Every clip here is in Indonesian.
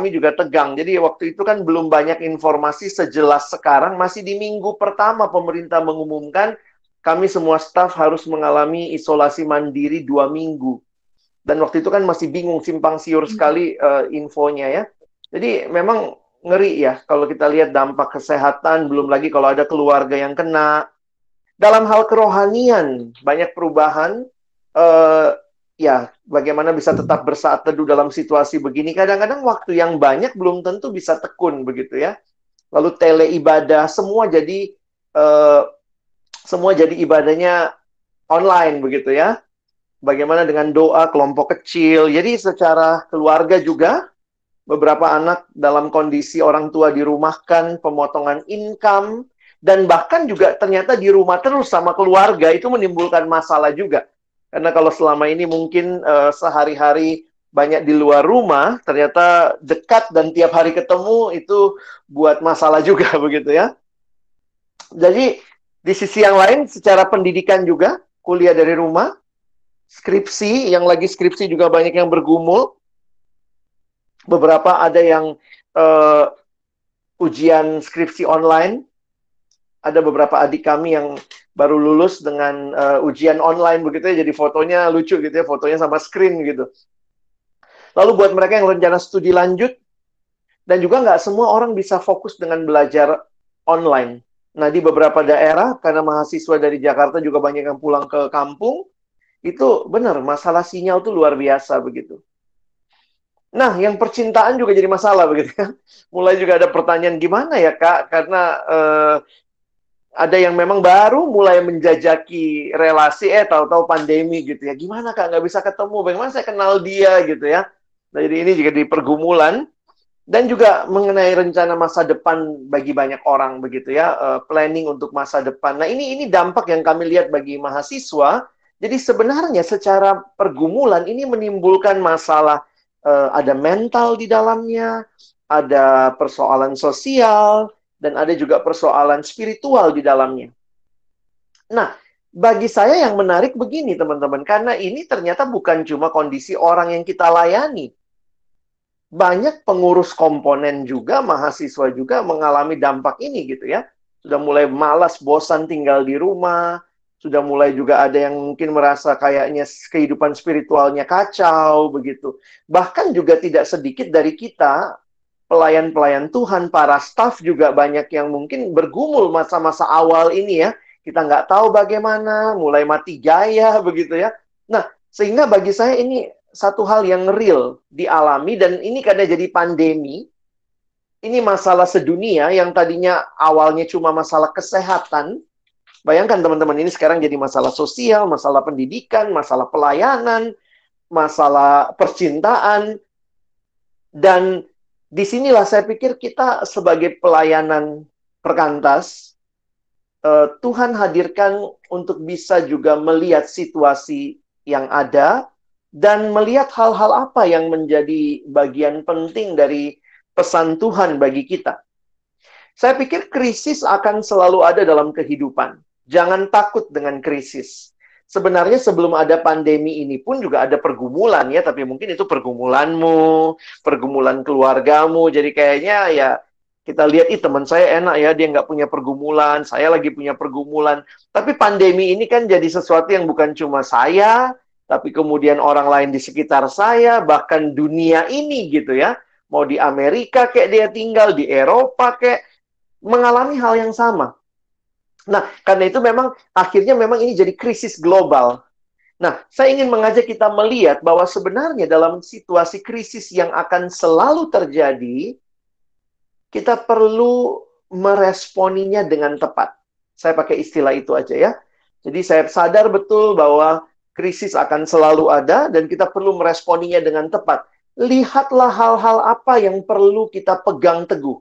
kami juga tegang. Jadi waktu itu kan belum banyak informasi sejelas sekarang. Masih di minggu pertama pemerintah mengumumkan kami semua staf harus mengalami isolasi mandiri 2 minggu. Dan waktu itu kan masih bingung, simpang siur sekali infonya ya. Jadi memang ngeri ya kalau kita lihat dampak kesehatan, belum lagi kalau ada keluarga yang kena. Dalam hal kerohanian, banyak perubahan. eh Ya, bagaimana bisa tetap bersaat teduh dalam situasi begini. Kadang-kadang waktu yang banyak belum tentu bisa tekun begitu ya. Lalu tele ibadah, eh, semua jadi ibadahnya online begitu ya. Bagaimana dengan doa kelompok kecil. Jadi secara keluarga juga, beberapa anak dalam kondisi orang tua dirumahkan, pemotongan income, dan bahkan juga ternyata di rumah terus sama keluarga, itu menimbulkan masalah juga. Karena kalau selama ini mungkin sehari-hari banyak di luar rumah, ternyata dekat dan tiap hari ketemu, itu buat masalah juga begitu ya. Jadi di sisi yang lain, secara pendidikan juga, kuliah dari rumah, skripsi, yang lagi skripsi juga banyak yang bergumul. Beberapa ada yang ujian skripsi online. Ada beberapa adik kami yang baru lulus dengan ujian online begitu ya, jadi fotonya lucu gitu ya, fotonya sama screen gitu. Lalu buat mereka yang rencana studi lanjut, dan juga nggak semua orang bisa fokus dengan belajar online. Nah, di beberapa daerah, karena mahasiswa dari Jakarta juga banyak yang pulang ke kampung, itu benar, masalah sinyal tuh luar biasa begitu. Nah, yang percintaan juga jadi masalah begitu ya. Mulai juga ada pertanyaan, gimana ya Kak? Karena ada yang memang baru mulai menjajaki relasi, tahu-tahu pandemi gitu ya. Gimana Kak, nggak bisa ketemu, bagaimana saya kenal dia gitu ya. Nah, jadi ini juga di pergumulan. Dan juga mengenai rencana masa depan bagi banyak orang begitu ya, planning untuk masa depan. Nah, ini dampak yang kami lihat bagi mahasiswa. Jadi sebenarnya secara pergumulan ini menimbulkan masalah, ada mental di dalamnya, ada persoalan sosial, dan ada juga persoalan spiritual di dalamnya. Nah, bagi saya yang menarik begini teman-teman, karena ini ternyata bukan cuma kondisi orang yang kita layani. Banyak pengurus komponen juga, mahasiswa juga mengalami dampak ini gitu ya. Sudah mulai malas, bosan tinggal di rumah. Sudah mulai juga ada yang mungkin merasa kayaknya kehidupan spiritualnya kacau begitu. Bahkan juga tidak sedikit dari kita, pelayan-pelayan Tuhan, para staf juga banyak yang mungkin bergumul masa-masa awal ini ya. Kita nggak tahu bagaimana, mulai mati gaya begitu ya. Nah, sehingga bagi saya ini satu hal yang real dialami, dan ini karena jadi pandemi, ini masalah sedunia yang tadinya awalnya cuma masalah kesehatan. Bayangkan teman-teman, ini sekarang jadi masalah sosial, masalah pendidikan, masalah pelayanan, masalah percintaan. Dan disinilah saya pikir kita sebagai pelayanan perkantas, Tuhan hadirkan untuk bisa juga melihat situasi yang ada, dan melihat hal-hal apa yang menjadi bagian penting dari pesan Tuhan bagi kita. Saya pikir krisis akan selalu ada dalam kehidupan. Jangan takut dengan krisis. Sebenarnya sebelum ada pandemi ini pun juga ada pergumulan ya, tapi mungkin itu pergumulanmu, pergumulan keluargamu. Jadi kayaknya ya kita lihat, teman saya enak ya, dia nggak punya pergumulan, saya lagi punya pergumulan. Tapi pandemi ini kan jadi sesuatu yang bukan cuma saya, tapi kemudian orang lain di sekitar saya, bahkan dunia ini gitu ya. Mau di Amerika kayak dia tinggal, di Eropa kayak, mengalami hal yang sama. Nah, karena itu memang akhirnya memang ini jadi krisis global. Nah, saya ingin mengajak kita melihat bahwa sebenarnya dalam situasi krisis yang akan selalu terjadi, kita perlu meresponinya dengan tepat. Saya pakai istilah itu aja ya. Jadi saya sadar betul bahwa krisis akan selalu ada, dan kita perlu meresponinya dengan tepat. Lihatlah hal-hal apa yang perlu kita pegang teguh,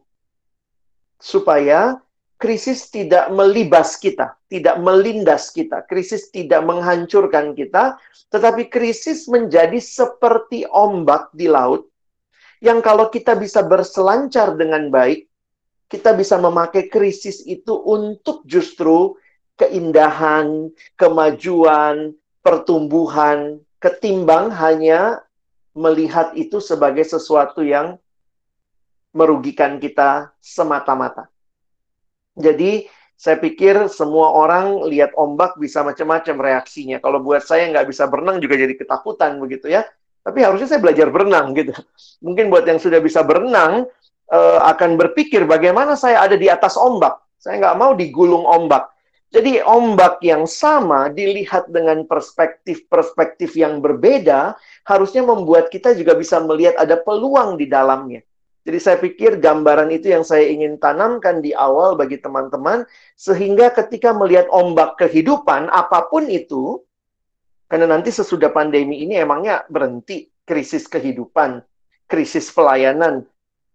supaya krisis tidak melibas kita, tidak melindas kita. Krisis tidak menghancurkan kita, tetapi krisis menjadi seperti ombak di laut, yang kalau kita bisa berselancar dengan baik, kita bisa memakai krisis itu untuk justru keindahan, kemajuan, pertumbuhan, ketimbang hanya melihat itu sebagai sesuatu yang merugikan kita semata-mata. Jadi, saya pikir semua orang lihat ombak bisa macam-macam reaksinya. Kalau buat saya nggak bisa berenang juga jadi ketakutan begitu ya. Tapi harusnya saya belajar berenang gitu. Mungkin buat yang sudah bisa berenang, akan berpikir bagaimana saya ada di atas ombak. Saya nggak mau digulung ombak. Jadi ombak yang sama dilihat dengan perspektif-perspektif yang berbeda, harusnya membuat kita juga bisa melihat ada peluang di dalamnya. Jadi saya pikir gambaran itu yang saya ingin tanamkan di awal bagi teman-teman, sehingga ketika melihat ombak kehidupan, apapun itu, karena nanti sesudah pandemi ini emangnya berhenti krisis kehidupan, krisis pelayanan,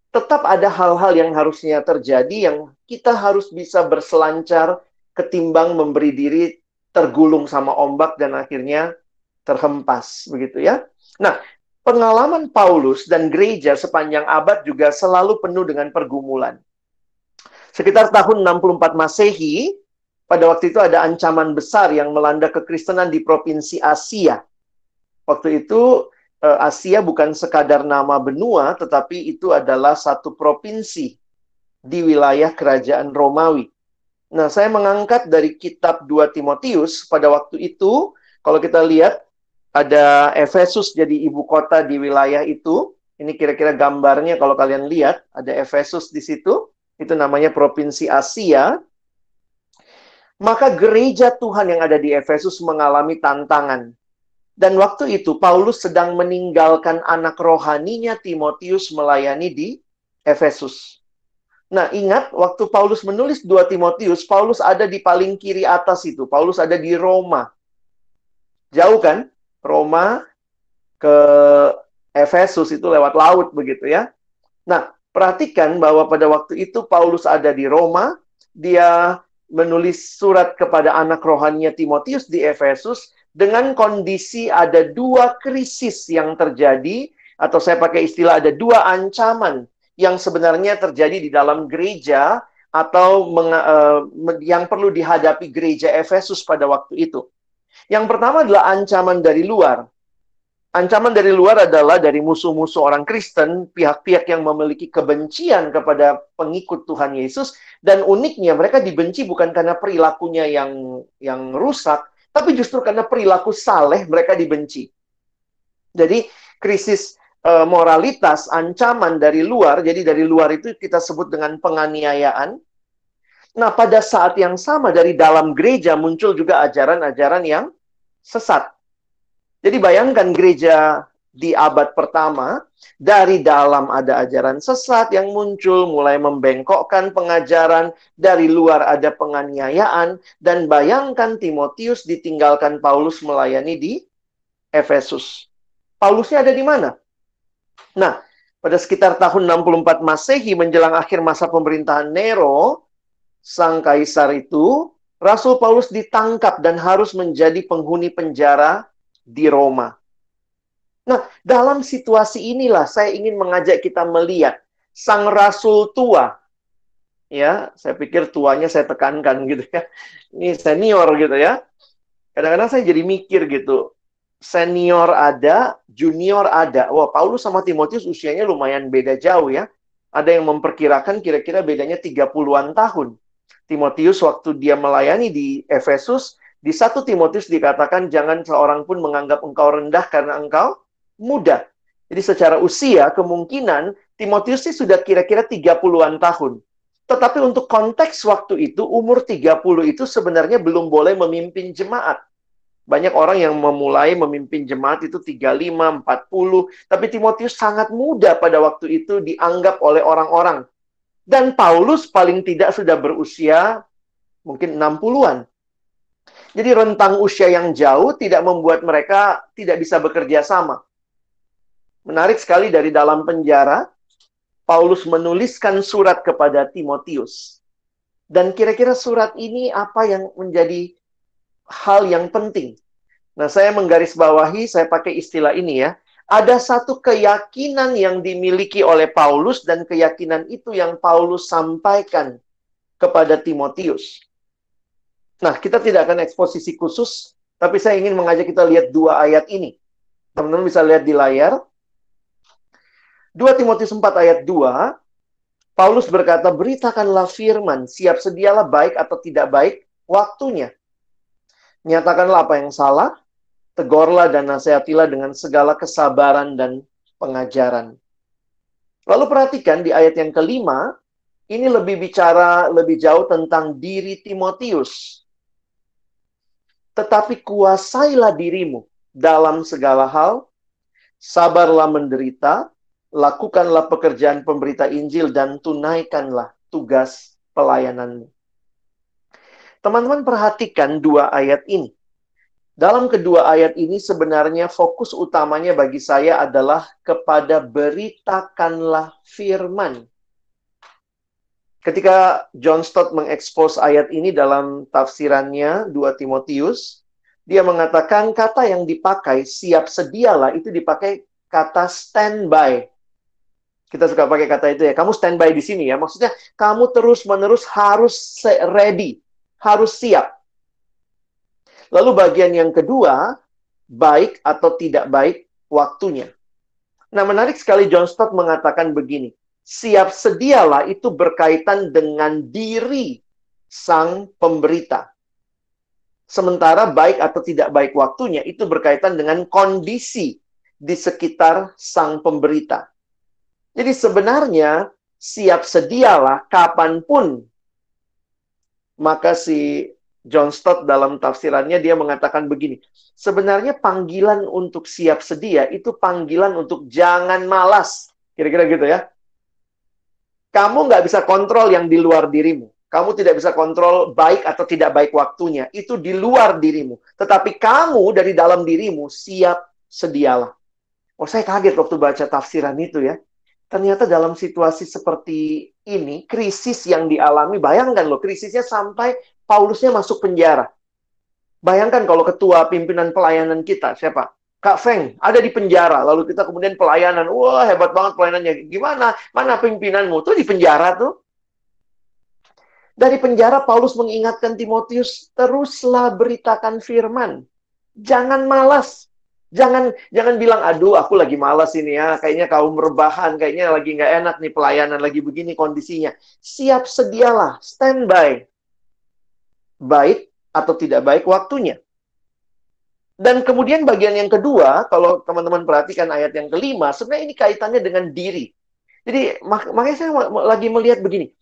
tetap ada hal-hal yang harusnya terjadi yang kita harus bisa berselancar ketimbang memberi diri tergulung sama ombak dan akhirnya terhempas begitu ya. Nah, pengalaman Paulus dan gereja sepanjang abad juga selalu penuh dengan pergumulan. Sekitar tahun 64 Masehi, pada waktu itu ada ancaman besar yang melanda kekristenan di provinsi Asia. Waktu itu Asia bukan sekadar nama benua, tetapi itu adalah satu provinsi di wilayah kerajaan Romawi. Nah, saya mengangkat dari kitab 2 Timotius pada waktu itu, kalau kita lihat, ada Efesus jadi ibu kota di wilayah itu. Ini kira-kira gambarnya kalau kalian lihat, ada Efesus di situ, itu namanya provinsi Asia. Maka gereja Tuhan yang ada di Efesus mengalami tantangan. Dan waktu itu Paulus sedang meninggalkan anak rohaninya Timotius melayani di Efesus. Nah, ingat waktu Paulus menulis 2 Timotius, Paulus ada di paling kiri atas itu. Paulus ada di Roma. Jauh kan? Roma ke Efesus itu lewat laut begitu ya. Nah, perhatikan bahwa pada waktu itu Paulus ada di Roma, dia menulis surat kepada anak rohaninya Timotius di Efesus dengan kondisi ada dua krisis yang terjadi, atau saya pakai istilah ada dua ancaman yang sebenarnya terjadi di dalam gereja atau yang perlu dihadapi gereja Efesus pada waktu itu. Yang pertama adalah ancaman dari luar. Ancaman dari luar adalah dari musuh-musuh orang Kristen, pihak-pihak yang memiliki kebencian kepada pengikut Tuhan Yesus, dan uniknya mereka dibenci bukan karena perilakunya yang rusak, tapi justru karena perilaku saleh mereka dibenci. Jadi krisis moralitas, ancaman dari luar, jadi dari luar itu kita sebut dengan penganiayaan. Nah, pada saat yang sama dari dalam gereja muncul juga ajaran-ajaran yang sesat. Jadi bayangkan gereja di abad pertama, dari dalam ada ajaran sesat yang muncul, mulai membengkokkan pengajaran, dari luar ada penganiayaan, dan bayangkan Timotius ditinggalkan Paulus melayani di Efesus. Paulusnya ada di mana? Nah, pada sekitar tahun 64 Masehi menjelang akhir masa pemerintahan Nero, sang kaisar itu, Rasul Paulus ditangkap dan harus menjadi penghuni penjara di Roma. Nah, dalam situasi inilah saya ingin mengajak kita melihat sang rasul tua. Ya, saya pikir tuanya saya tekankan gitu ya. Ini senior gitu ya. Kadang-kadang saya jadi mikir gitu. Senior ada, junior ada. Wah, Paulus sama Timotius usianya lumayan beda jauh ya. Ada yang memperkirakan kira-kira bedanya 30-an tahun. Timotius waktu dia melayani di Efesus, di 1 Timotius dikatakan jangan seorang pun menganggap engkau rendah karena engkau muda. Jadi secara usia kemungkinan Timotius sih sudah kira-kira 30-an tahun. Tetapi untuk konteks waktu itu, umur 30 itu sebenarnya belum boleh memimpin jemaat. Banyak orang yang memulai memimpin jemaat itu 35, 40. Tapi Timotius sangat muda pada waktu itu dianggap oleh orang-orang. Dan Paulus paling tidak sudah berusia mungkin 60-an. Jadi rentang usia yang jauh tidak membuat mereka tidak bisa bekerja sama. Menarik sekali dari dalam penjara, Paulus menuliskan surat kepada Timotius. Dan kira-kira surat ini apa yang menjadi hal yang penting? Nah, saya menggarisbawahi, saya pakai istilah ini ya. Ada satu keyakinan yang dimiliki oleh Paulus dan keyakinan itu yang Paulus sampaikan kepada Timotius. Nah, kita tidak akan eksposisi khusus, tapi saya ingin mengajak kita lihat dua ayat ini. Teman-teman bisa lihat di layar. 2 Timotius 4 ayat 2. Paulus berkata, beritakanlah firman, siap sedialah baik atau tidak baik waktunya. Nyatakanlah apa yang salah, tegurlah dan nasihatilah dengan segala kesabaran dan pengajaran. Lalu perhatikan di ayat yang kelima, ini lebih bicara lebih jauh tentang diri Timotius. Tetapi kuasailah dirimu dalam segala hal, sabarlah menderita, lakukanlah pekerjaan pemberita Injil, dan tunaikanlah tugas pelayananmu. Teman-teman perhatikan dua ayat ini. Dalam kedua ayat ini sebenarnya fokus utamanya bagi saya adalah kepada beritakanlah firman. Ketika John Stott mengekspos ayat ini dalam tafsirannya 2 Timotius, dia mengatakan kata yang dipakai siap sedialah itu dipakai kata standby. Kita suka pakai kata itu ya, kamu standby di sini ya. Maksudnya kamu terus-menerus harus ready, harus siap. Lalu bagian yang kedua, baik atau tidak baik waktunya. Nah, menarik sekali John Stott mengatakan begini, siap sedialah itu berkaitan dengan diri sang pemberita. Sementara baik atau tidak baik waktunya itu berkaitan dengan kondisi di sekitar sang pemberita. Jadi sebenarnya siap sedialah kapanpun. Maka si John Stott dalam tafsirannya dia mengatakan begini, sebenarnya panggilan untuk siap sedia itu panggilan untuk jangan malas. Kira-kira gitu ya. Kamu nggak bisa kontrol yang di luar dirimu. Kamu tidak bisa kontrol baik atau tidak baik waktunya. Itu di luar dirimu. Tetapi kamu dari dalam dirimu siap sedialah. Oh, saya kaget waktu baca tafsiran itu ya. Ternyata dalam situasi seperti ini, krisis yang dialami, bayangkan loh, krisisnya sampai Paulusnya masuk penjara. Bayangkan kalau ketua pimpinan pelayanan kita, siapa? Kak Feng, ada di penjara. Lalu kita kemudian pelayanan. Wah, hebat banget pelayanannya. Gimana? Mana pimpinanmu? Tuh di penjara tuh. Dari penjara, Paulus mengingatkan Timotius, teruslah beritakan firman. Jangan malas. Jangan bilang, aduh aku lagi malas ini ya, kayaknya kaum rebahan, kayaknya lagi nggak enak nih pelayanan, lagi begini kondisinya. Siap sedialah, standby. Baik atau tidak baik waktunya. Dan kemudian bagian yang kedua, kalau teman-teman perhatikan ayat yang kelima, sebenarnya ini kaitannya dengan diri. Jadi makanya saya lagi melihat begini,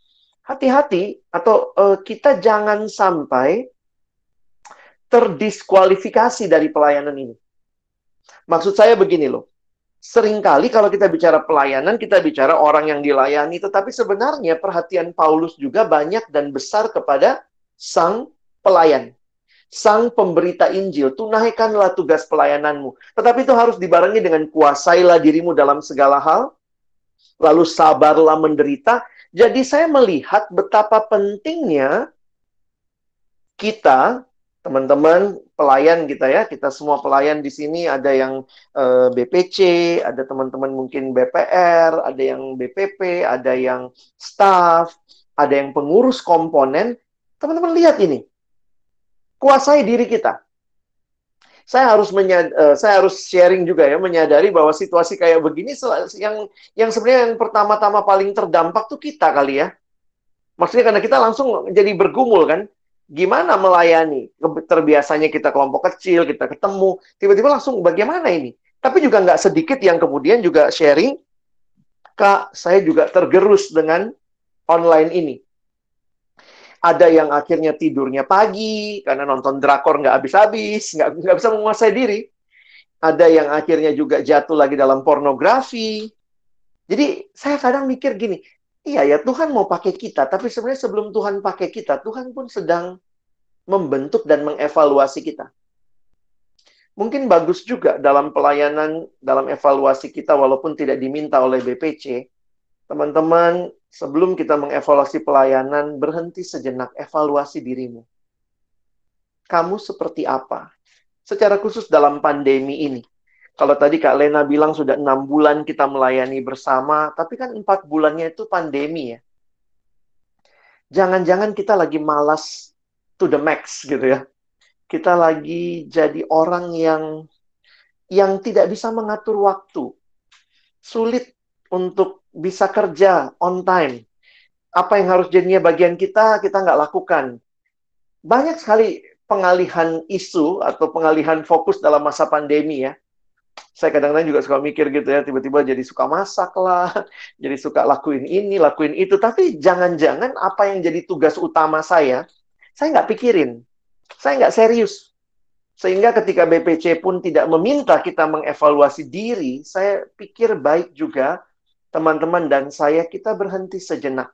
hati-hati atau kita jangan sampai terdiskualifikasi dari pelayanan ini. Maksud saya begini loh, seringkali kalau kita bicara pelayanan, kita bicara orang yang dilayani, tetapi sebenarnya perhatian Paulus juga banyak dan besar kepada sang pelayan. Sang pemberita Injil, tunaikanlah tugas pelayananmu. Tetapi itu harus dibarengi dengan kuasailah dirimu dalam segala hal, lalu sabarlah menderita. Jadi saya melihat betapa pentingnya kita, teman-teman pelayan kita ya, kita semua pelayan di sini, ada yang BPC, ada teman-teman mungkin BPR, ada yang BPP, ada yang staff, ada yang pengurus komponen. Teman-teman lihat ini, kuasai diri kita. Saya harus sharing juga ya, menyadari bahwa situasi kayak begini yang sebenarnya yang pertama-tama paling terdampak tuh kita kali ya. Maksudnya karena kita langsung jadi bergumul kan. Gimana melayani? Terbiasanya kita kelompok kecil, kita ketemu, tiba-tiba langsung bagaimana ini? Tapi juga nggak sedikit yang kemudian juga sharing, Kak, saya juga tergerus dengan online ini. Ada yang akhirnya tidurnya pagi, karena nonton drakor nggak habis-habis, nggak bisa menguasai diri. Ada yang akhirnya juga jatuh lagi dalam pornografi. Jadi saya kadang mikir gini, iya ya, Tuhan mau pakai kita, tapi sebenarnya sebelum Tuhan pakai kita, Tuhan pun sedang membentuk dan mengevaluasi kita. Mungkin bagus juga dalam pelayanan, dalam evaluasi kita, walaupun tidak diminta oleh BPC, teman-teman, sebelum kita mengevaluasi pelayanan, berhenti sejenak, evaluasi dirimu. Kamu seperti apa? Secara khusus dalam pandemi ini. Kalau tadi Kak Lena bilang sudah 6 bulan kita melayani bersama, tapi kan 4 bulannya itu pandemi ya. Jangan-jangan kita lagi malas to the max gitu ya. Kita lagi jadi orang yang tidak bisa mengatur waktu. Sulit untuk bisa kerja on time. Apa yang harus jadinya bagian kita, kita nggak lakukan. Banyak sekali pengalihan isu atau pengalihan fokus dalam masa pandemi ya. Saya kadang-kadang juga suka mikir gitu ya, tiba-tiba jadi suka masak lah, jadi suka lakuin ini, lakuin itu. Tapi jangan-jangan apa yang jadi tugas utama saya nggak pikirin. Saya nggak serius. Sehingga ketika BPC pun tidak meminta kita mengevaluasi diri, saya pikir baik juga teman-teman dan saya, kita berhenti sejenak.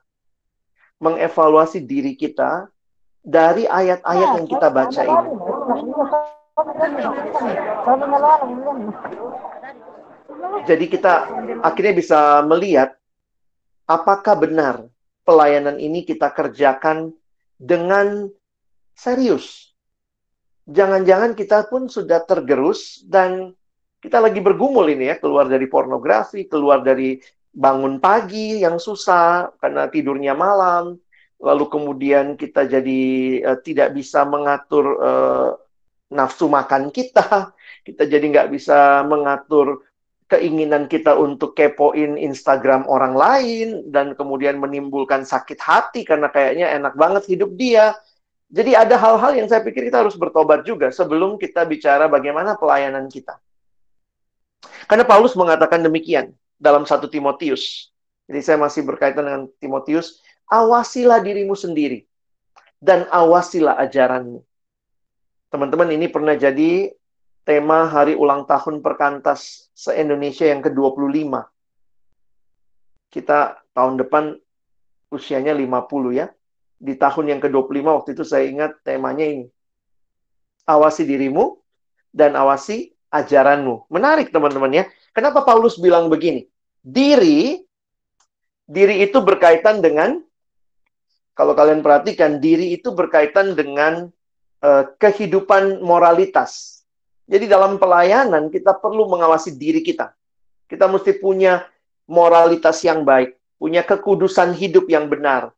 Mengevaluasi diri kita dari ayat-ayat yang kita baca ini. Jadi kita akhirnya bisa melihat apakah benar pelayanan ini kita kerjakan dengan serius. Jangan-jangan kita pun sudah tergerus dan kita lagi bergumul ini ya, keluar dari pornografi, keluar dari bangun pagi yang susah karena tidurnya malam, lalu kemudian kita jadi tidak bisa mengatur nafsu makan kita jadi nggak bisa mengatur keinginan kita untuk kepoin Instagram orang lain, dan kemudian menimbulkan sakit hati karena kayaknya enak banget hidup dia. Jadi ada hal-hal yang saya pikir kita harus bertobat juga sebelum kita bicara bagaimana pelayanan kita. Karena Paulus mengatakan demikian dalam 1 Timotius. Jadi saya masih berkaitan dengan Timotius. Awasilah dirimu sendiri dan awasilah ajaranmu. Teman-teman, ini pernah jadi tema hari ulang tahun Perkantas se-Indonesia yang ke-25. Kita tahun depan usianya 50 ya. Di tahun yang ke-25 waktu itu saya ingat temanya ini. Awasi dirimu dan awasi ajaranmu. Menarik teman-teman ya. Kenapa Paulus bilang begini? Diri itu berkaitan dengan, kalau kalian perhatikan, diri itu berkaitan dengan kehidupan moralitas. Jadi dalam pelayanan kita perlu mengawasi diri kita. Kita mesti punya moralitas yang baik, punya kekudusan hidup yang benar,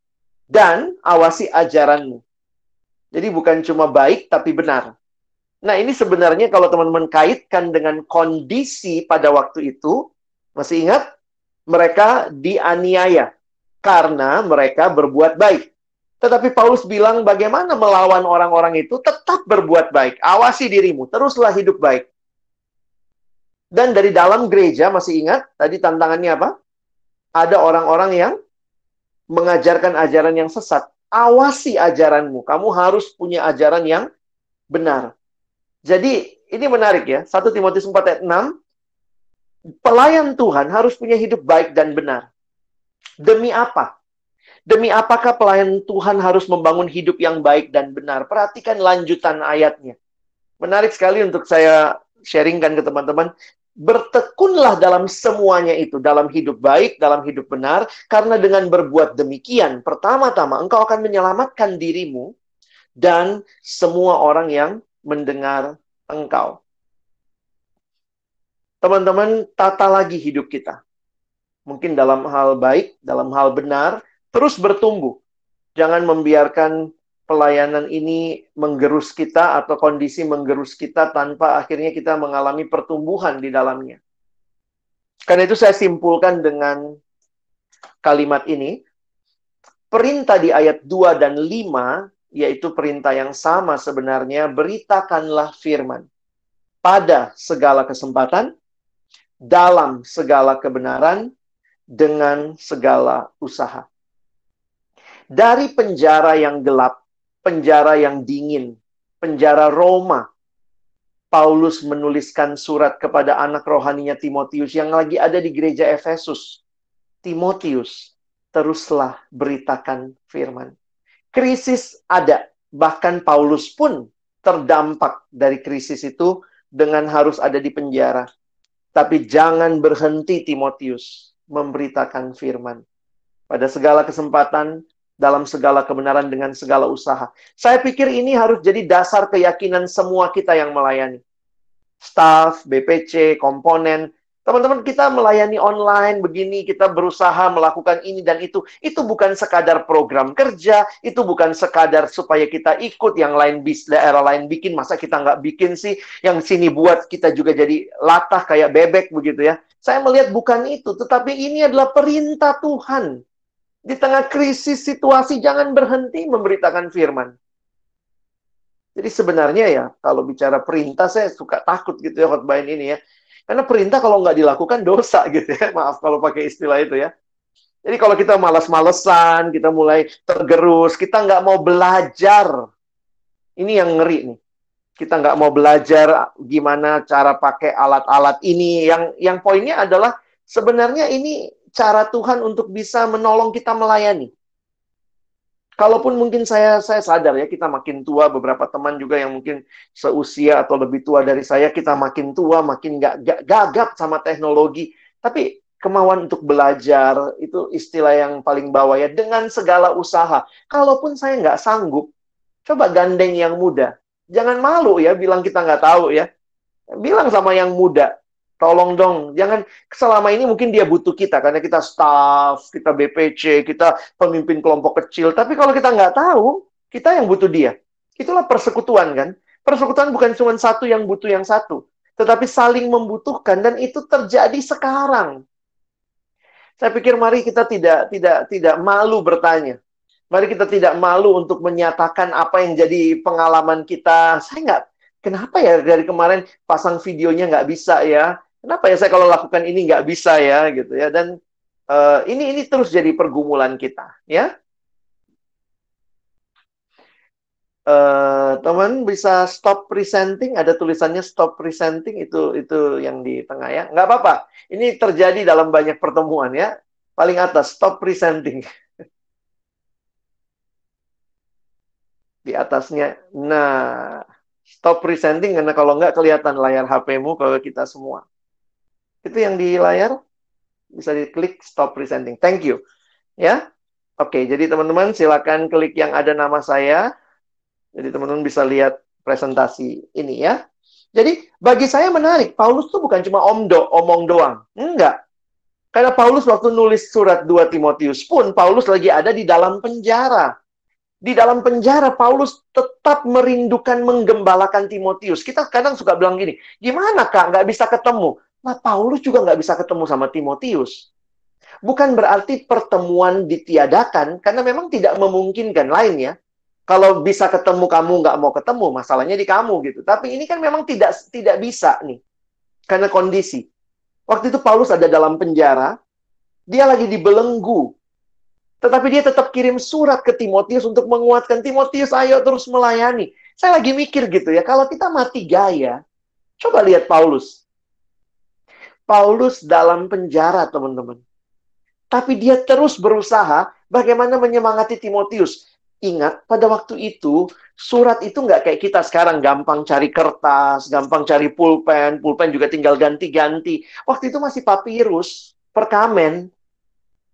dan awasi ajaranmu. Jadi bukan cuma baik tapi benar. Nah, ini sebenarnya kalau teman-teman kaitkan dengan kondisi pada waktu itu, masih ingat? Mereka dianiaya karena mereka berbuat baik. Tetapi Paulus bilang bagaimana melawan orang-orang itu, tetap berbuat baik. Awasi dirimu, teruslah hidup baik. Dan dari dalam gereja, masih ingat tadi tantangannya apa? Ada orang-orang yang mengajarkan ajaran yang sesat. Awasi ajaranmu. Kamu harus punya ajaran yang benar. Jadi ini menarik ya. 1 Timotius 4 ayat 6. Pelayan Tuhan harus punya hidup baik dan benar. Demi apa? Demi apakah pelayan Tuhan harus membangun hidup yang baik dan benar? Perhatikan lanjutan ayatnya. Menarik sekali untuk saya sharingkan ke teman-teman. Bertekunlah dalam semuanya itu. Dalam hidup baik, dalam hidup benar. Karena dengan berbuat demikian, pertama-tama engkau akan menyelamatkan dirimu dan semua orang yang mendengar engkau. Teman-teman, tata lagi hidup kita. Mungkin dalam hal baik, dalam hal benar, terus bertumbuh. Jangan membiarkan pelayanan ini menggerus kita atau kondisi menggerus kita tanpa akhirnya kita mengalami pertumbuhan di dalamnya. Karena itu saya simpulkan dengan kalimat ini. Perintah di ayat 2 dan 5, yaitu perintah yang sama sebenarnya, beritakanlah firman pada segala kesempatan, dalam segala kebenaran, dengan segala usaha. Dari penjara yang gelap, penjara yang dingin, penjara Roma, Paulus menuliskan surat kepada anak rohaninya Timotius yang lagi ada di gereja Efesus. Timotius, teruslah beritakan firman. Krisis ada, bahkan Paulus pun terdampak dari krisis itu dengan harus ada di penjara. Tapi jangan berhenti Timotius memberitakan firman. Pada segala kesempatan, dalam segala kebenaran, dengan segala usaha. Saya pikir ini harus jadi dasar keyakinan semua kita yang melayani. Staff, BPC, komponen. Teman-teman, kita melayani online begini, kita berusaha melakukan ini dan itu. Itu bukan sekadar program kerja, itu bukan sekadar supaya kita ikut yang lain, daerah lain bikin, masa kita nggak bikin sih? Yang sini buat kita juga jadi latah kayak bebek begitu ya. Saya melihat bukan itu, tetapi ini adalah perintah Tuhan. Di tengah krisis situasi, jangan berhenti memberitakan firman. Jadi sebenarnya ya, kalau bicara perintah, saya suka takut gitu ya khotbahin ini ya. Karena perintah kalau nggak dilakukan dosa gitu ya. Maaf kalau pakai istilah itu ya. Jadi kalau kita malas-malesan, kita mulai tergerus, kita nggak mau belajar. Ini yang ngeri nih. Kita nggak mau belajar gimana cara pakai alat-alat ini. Yang poinnya adalah sebenarnya ini cara Tuhan untuk bisa menolong kita melayani. Kalaupun mungkin saya sadar ya, kita makin tua, beberapa teman juga yang mungkin seusia atau lebih tua dari saya, kita makin tua, makin nggak gagap sama teknologi. Tapi kemauan untuk belajar, itu istilah yang paling bawah ya, dengan segala usaha. Kalaupun saya nggak sanggup, coba gandeng yang muda. Jangan malu ya, bilang kita nggak tahu ya. Bilang sama yang muda, tolong dong, jangan selama ini mungkin dia butuh kita karena kita staff, kita BPC, kita pemimpin kelompok kecil. Tapi kalau kita nggak tahu, kita yang butuh dia. Itulah persekutuan kan. Persekutuan bukan cuma satu yang butuh yang satu, tetapi saling membutuhkan dan itu terjadi sekarang. Saya pikir mari kita tidak malu bertanya. Mari kita tidak malu untuk menyatakan apa yang jadi pengalaman kita. Saya nggak, kenapa ya dari kemarin pasang videonya nggak bisa ya? Kenapa ya saya kalau lakukan ini nggak bisa ya gitu ya? Dan ini terus jadi pergumulan kita ya. Teman bisa stop presenting, ada tulisannya stop presenting, itu yang di tengah ya. Nggak apa-apa. Ini terjadi dalam banyak pertemuan ya. Paling atas stop presenting. Di atasnya. Nah, stop presenting karena kalau nggak kelihatan layar HP-mu kalau kita semua. Itu yang di layar bisa diklik stop presenting. Thank you. Ya. Oke, jadi teman-teman silakan klik yang ada nama saya. Jadi teman-teman bisa lihat presentasi ini ya. Jadi bagi saya menarik, Paulus tuh bukan cuma omong doang. Enggak. Karena Paulus waktu nulis surat 2 Timotius pun, Paulus lagi ada di dalam penjara. Di dalam penjara, Paulus tetap merindukan menggembalakan Timotius. Kita kadang suka bilang gini, gimana Kak, nggak bisa ketemu? Nah, Paulus juga nggak bisa ketemu sama Timotius. Bukan berarti pertemuan ditiadakan, karena memang tidak memungkinkan lainnya. Kalau bisa ketemu, kamu nggak mau ketemu, masalahnya di kamu gitu. Tapi ini kan memang tidak bisa nih, karena kondisi. Waktu itu Paulus ada dalam penjara, dia lagi dibelenggu. Tetapi dia tetap kirim surat ke Timotius untuk menguatkan Timotius, ayo terus melayani. Saya lagi mikir gitu ya, kalau kita mati gaya, coba lihat Paulus. Paulus dalam penjara, teman-teman. Tapi dia terus berusaha bagaimana menyemangati Timotius. Ingat, pada waktu itu, surat itu nggak kayak kita sekarang, gampang cari kertas, gampang cari pulpen, pulpen juga tinggal ganti-ganti. Waktu itu masih papirus, perkamen.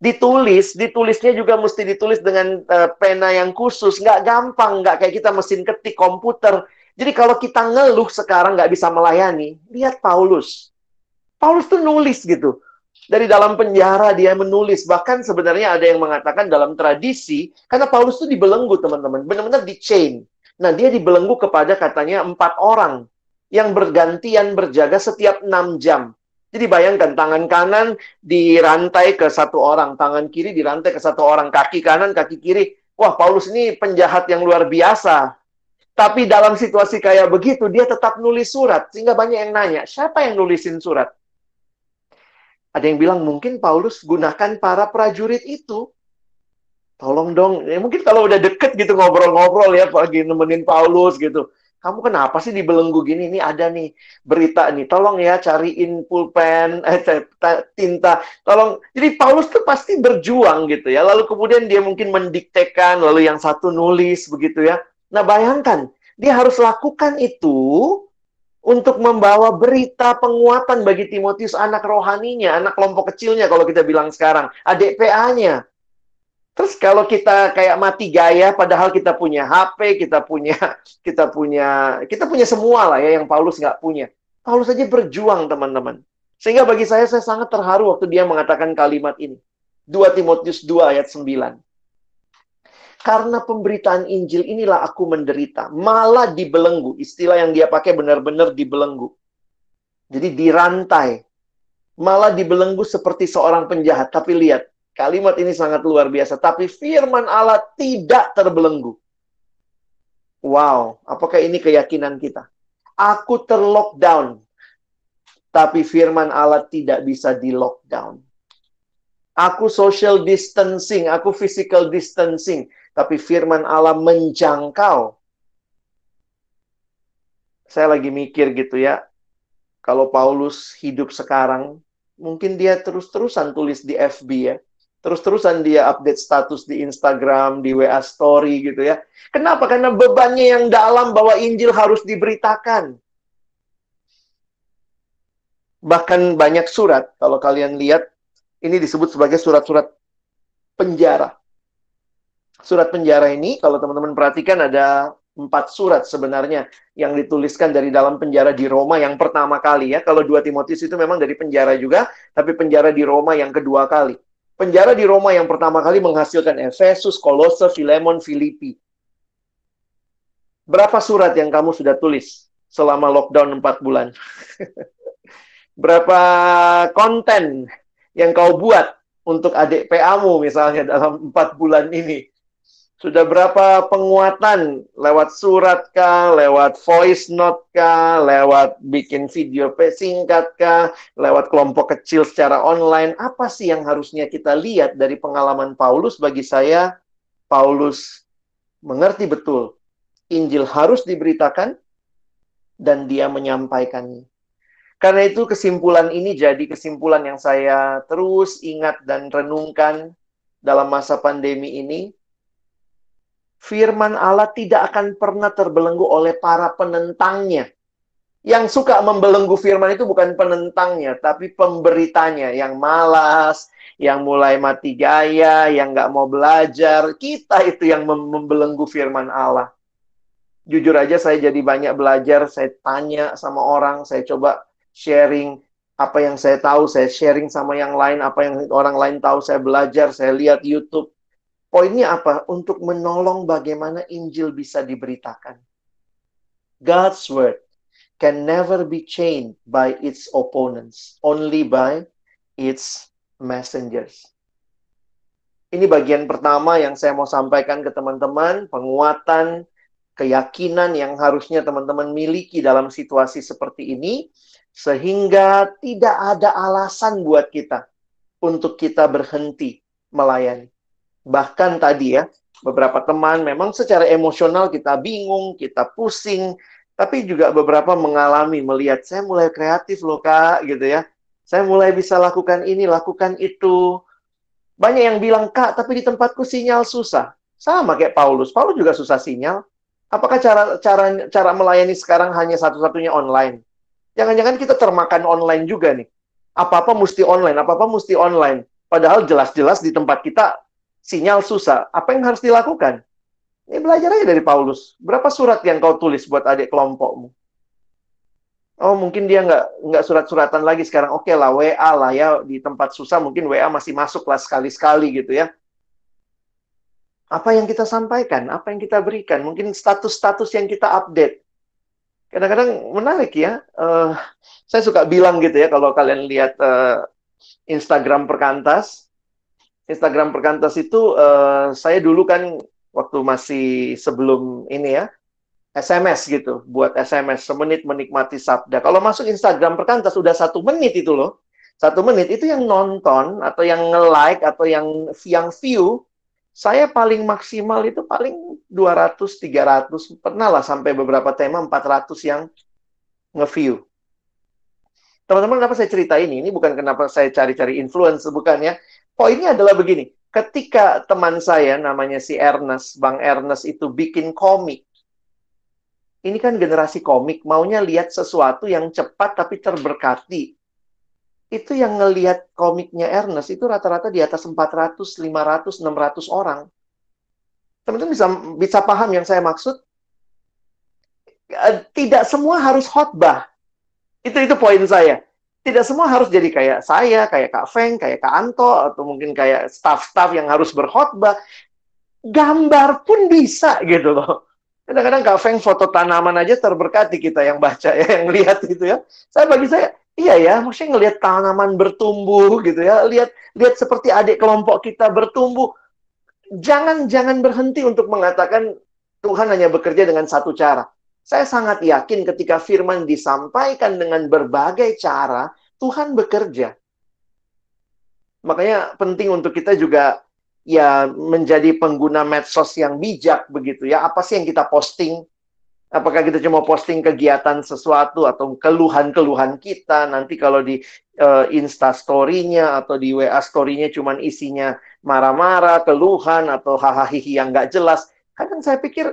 Ditulisnya juga mesti ditulis dengan pena yang khusus, nggak gampang, nggak kayak kita mesin ketik komputer. Jadi kalau kita ngeluh sekarang nggak bisa melayani, lihat Paulus. Paulus tuh nulis gitu. Dari dalam penjara dia menulis, bahkan sebenarnya ada yang mengatakan dalam tradisi, karena Paulus tuh dibelenggu teman-teman, benar-benar di chain. Nah dia dibelenggu kepada katanya 4 orang, yang bergantian berjaga setiap 6 jam. Jadi bayangkan, tangan kanan dirantai ke satu orang, tangan kiri dirantai ke satu orang, kaki kanan, kaki kiri. Wah, Paulus ini penjahat yang luar biasa. Tapi dalam situasi kayak begitu, dia tetap nulis surat. Sehingga banyak yang nanya, siapa yang nulisin surat? Ada yang bilang, mungkin Paulus gunakan para prajurit itu. Tolong dong, ya, mungkin kalau udah deket gitu ngobrol-ngobrol ya, lagi nemenin Paulus gitu. Kamu kenapa sih dibelenggu gini? Ini ada nih berita nih. Tolong ya cariin pulpen, tinta. Tolong. Jadi Paulus tuh pasti berjuang gitu ya. Lalu kemudian dia mungkin mendiktekan, lalu yang satu nulis begitu ya. Nah bayangkan, dia harus lakukan itu untuk membawa berita penguatan bagi Timotius, anak rohaninya, anak kelompok kecilnya kalau kita bilang sekarang, adik PA-nya. Terus kalau kita kayak mati gaya, padahal kita punya HP, kita punya semua lah ya yang Paulus nggak punya. Paulus saja berjuang, teman-teman. Sehingga bagi saya sangat terharu waktu dia mengatakan kalimat ini. 2 Timotius 2 ayat 9. Karena pemberitaan Injil inilah aku menderita, malah dibelenggu. Istilah yang dia pakai benar-benar dibelenggu. Jadi dirantai. Malah dibelenggu seperti seorang penjahat. Tapi lihat, Kalimat ini sangat luar biasa. Tapi firman Allah tidak terbelenggu. Wow, apakah ini keyakinan kita? Aku terlockdown, tapi firman Allah tidak bisa di lockdown. Aku social distancing, aku physical distancing, tapi firman Allah menjangkau. Saya lagi mikir gitu ya, kalau Paulus hidup sekarang, mungkin dia terus-terusan tulis di FB ya. Terus-terusan dia update status di Instagram, di WA Story gitu ya. Kenapa? Karena bebannya yang dalam bahwa Injil harus diberitakan. Bahkan banyak surat, kalau kalian lihat, ini disebut sebagai surat-surat penjara. Surat penjara ini, kalau teman-teman perhatikan, ada 4 surat sebenarnya yang dituliskan dari dalam penjara di Roma yang pertama kali ya. Kalau 2 Timotius itu memang dari penjara juga, tapi penjara di Roma yang kedua kali. Penjara di Roma yang pertama kali menghasilkan Efesus, Kolose, Filemon, Filipi. Berapa surat yang kamu sudah tulis selama lockdown 4 bulan? Berapa konten yang kau buat untuk adik PA-mu misalnya dalam 4 bulan ini? Sudah berapa penguatan lewat surat kah, lewat voice note kah, lewat bikin video singkat kah, lewat kelompok kecil secara online? Apa sih yang harusnya kita lihat dari pengalaman Paulus? Bagi saya, Paulus mengerti betul Injil harus diberitakan dan dia menyampaikannya. Karena itu kesimpulan ini jadi kesimpulan yang saya terus ingat dan renungkan dalam masa pandemi ini. Firman Allah tidak akan pernah terbelenggu oleh para penentangnya. Yang suka membelenggu firman itu bukan penentangnya, tapi pemberitanya. Yang malas, yang mulai mati gaya, yang nggak mau belajar. Kita itu yang membelenggu firman Allah. Jujur aja saya jadi banyak belajar, saya tanya sama orang, saya coba sharing apa yang saya tahu, saya sharing sama yang lain, apa yang orang lain tahu, saya belajar, saya lihat YouTube. Poinnya apa? Untuk menolong bagaimana Injil bisa diberitakan. God's word can never be changed by its opponents, only by its messengers. Ini bagian pertama yang saya mau sampaikan ke teman-teman, penguatan, keyakinan yang harusnya teman-teman miliki dalam situasi seperti ini, sehingga tidak ada alasan buat kita untuk kita berhenti melayani. Bahkan tadi ya, beberapa teman memang secara emosional kita bingung, kita pusing, tapi juga beberapa mengalami, melihat, saya mulai kreatif loh Kak, gitu ya. Saya mulai bisa lakukan ini, lakukan itu. Banyak yang bilang, Kak, tapi di tempatku sinyal susah. Sama kayak Paulus. Paulus juga susah sinyal. Apakah cara melayani sekarang hanya satu-satunya online? Jangan-jangan kita termakan online juga nih. Apa-apa mesti online, apa-apa mesti online. Padahal jelas-jelas di tempat kita sinyal susah. Apa yang harus dilakukan? Ini belajar aja dari Paulus. Berapa surat yang kau tulis buat adik kelompokmu? Oh, mungkin dia nggak surat-suratan lagi sekarang. Oke lah, WA lah ya. Di tempat susah mungkin WA masih masuk lah sekali-sekali gitu ya. Apa yang kita sampaikan? Apa yang kita berikan? Mungkin status-status yang kita update. Kadang-kadang menarik ya. Saya suka bilang gitu ya, kalau kalian lihat Instagram Perkantas. Instagram Perkantas itu saya dulu kan waktu masih sebelum ini ya, SMS gitu, buat SMS semenit menikmati sabda. Kalau masuk Instagram Perkantas udah 1 menit itu loh. 1 menit itu yang nonton atau yang nge-like atau yang view, saya paling maksimal itu paling 200, 300, pernah lah sampai beberapa tema 400 yang nge-view. Teman-teman, kenapa saya cerita ini? Ini bukan kenapa saya cari-cari influence, bukan ya. Poinnya adalah begini, ketika teman saya namanya si Ernest, Bang Ernest itu bikin komik. Ini kan generasi komik, maunya lihat sesuatu yang cepat tapi terberkati. Itu yang ngelihat komiknya Ernest itu rata-rata di atas 400, 500, 600 orang. Teman-teman bisa paham yang saya maksud? Tidak semua harus khotbah. Itu poin saya. Tidak semua harus jadi kayak saya, kayak Kak Feng, kayak Kak Anto, atau mungkin kayak staff-staff yang harus berkhotbah. Gambar pun bisa gitu loh. Kadang-kadang Kak Feng foto tanaman aja terberkati kita yang baca ya, yang lihat itu ya. Bagi saya, Iya ya, maksudnya ngelihat tanaman bertumbuh gitu ya, lihat seperti adik kelompok kita bertumbuh. Jangan berhenti untuk mengatakan Tuhan hanya bekerja dengan satu cara. Saya sangat yakin ketika firman disampaikan dengan berbagai cara, Tuhan bekerja. Makanya penting untuk kita juga ya menjadi pengguna medsos yang bijak begitu ya. Apa sih yang kita posting? Apakah kita cuma posting kegiatan sesuatu atau keluhan-keluhan kita? Nanti kalau di Insta story-nya atau di WA story-nya cuman isinya marah-marah, keluhan, atau hahaha yang nggak jelas. Kadang saya pikir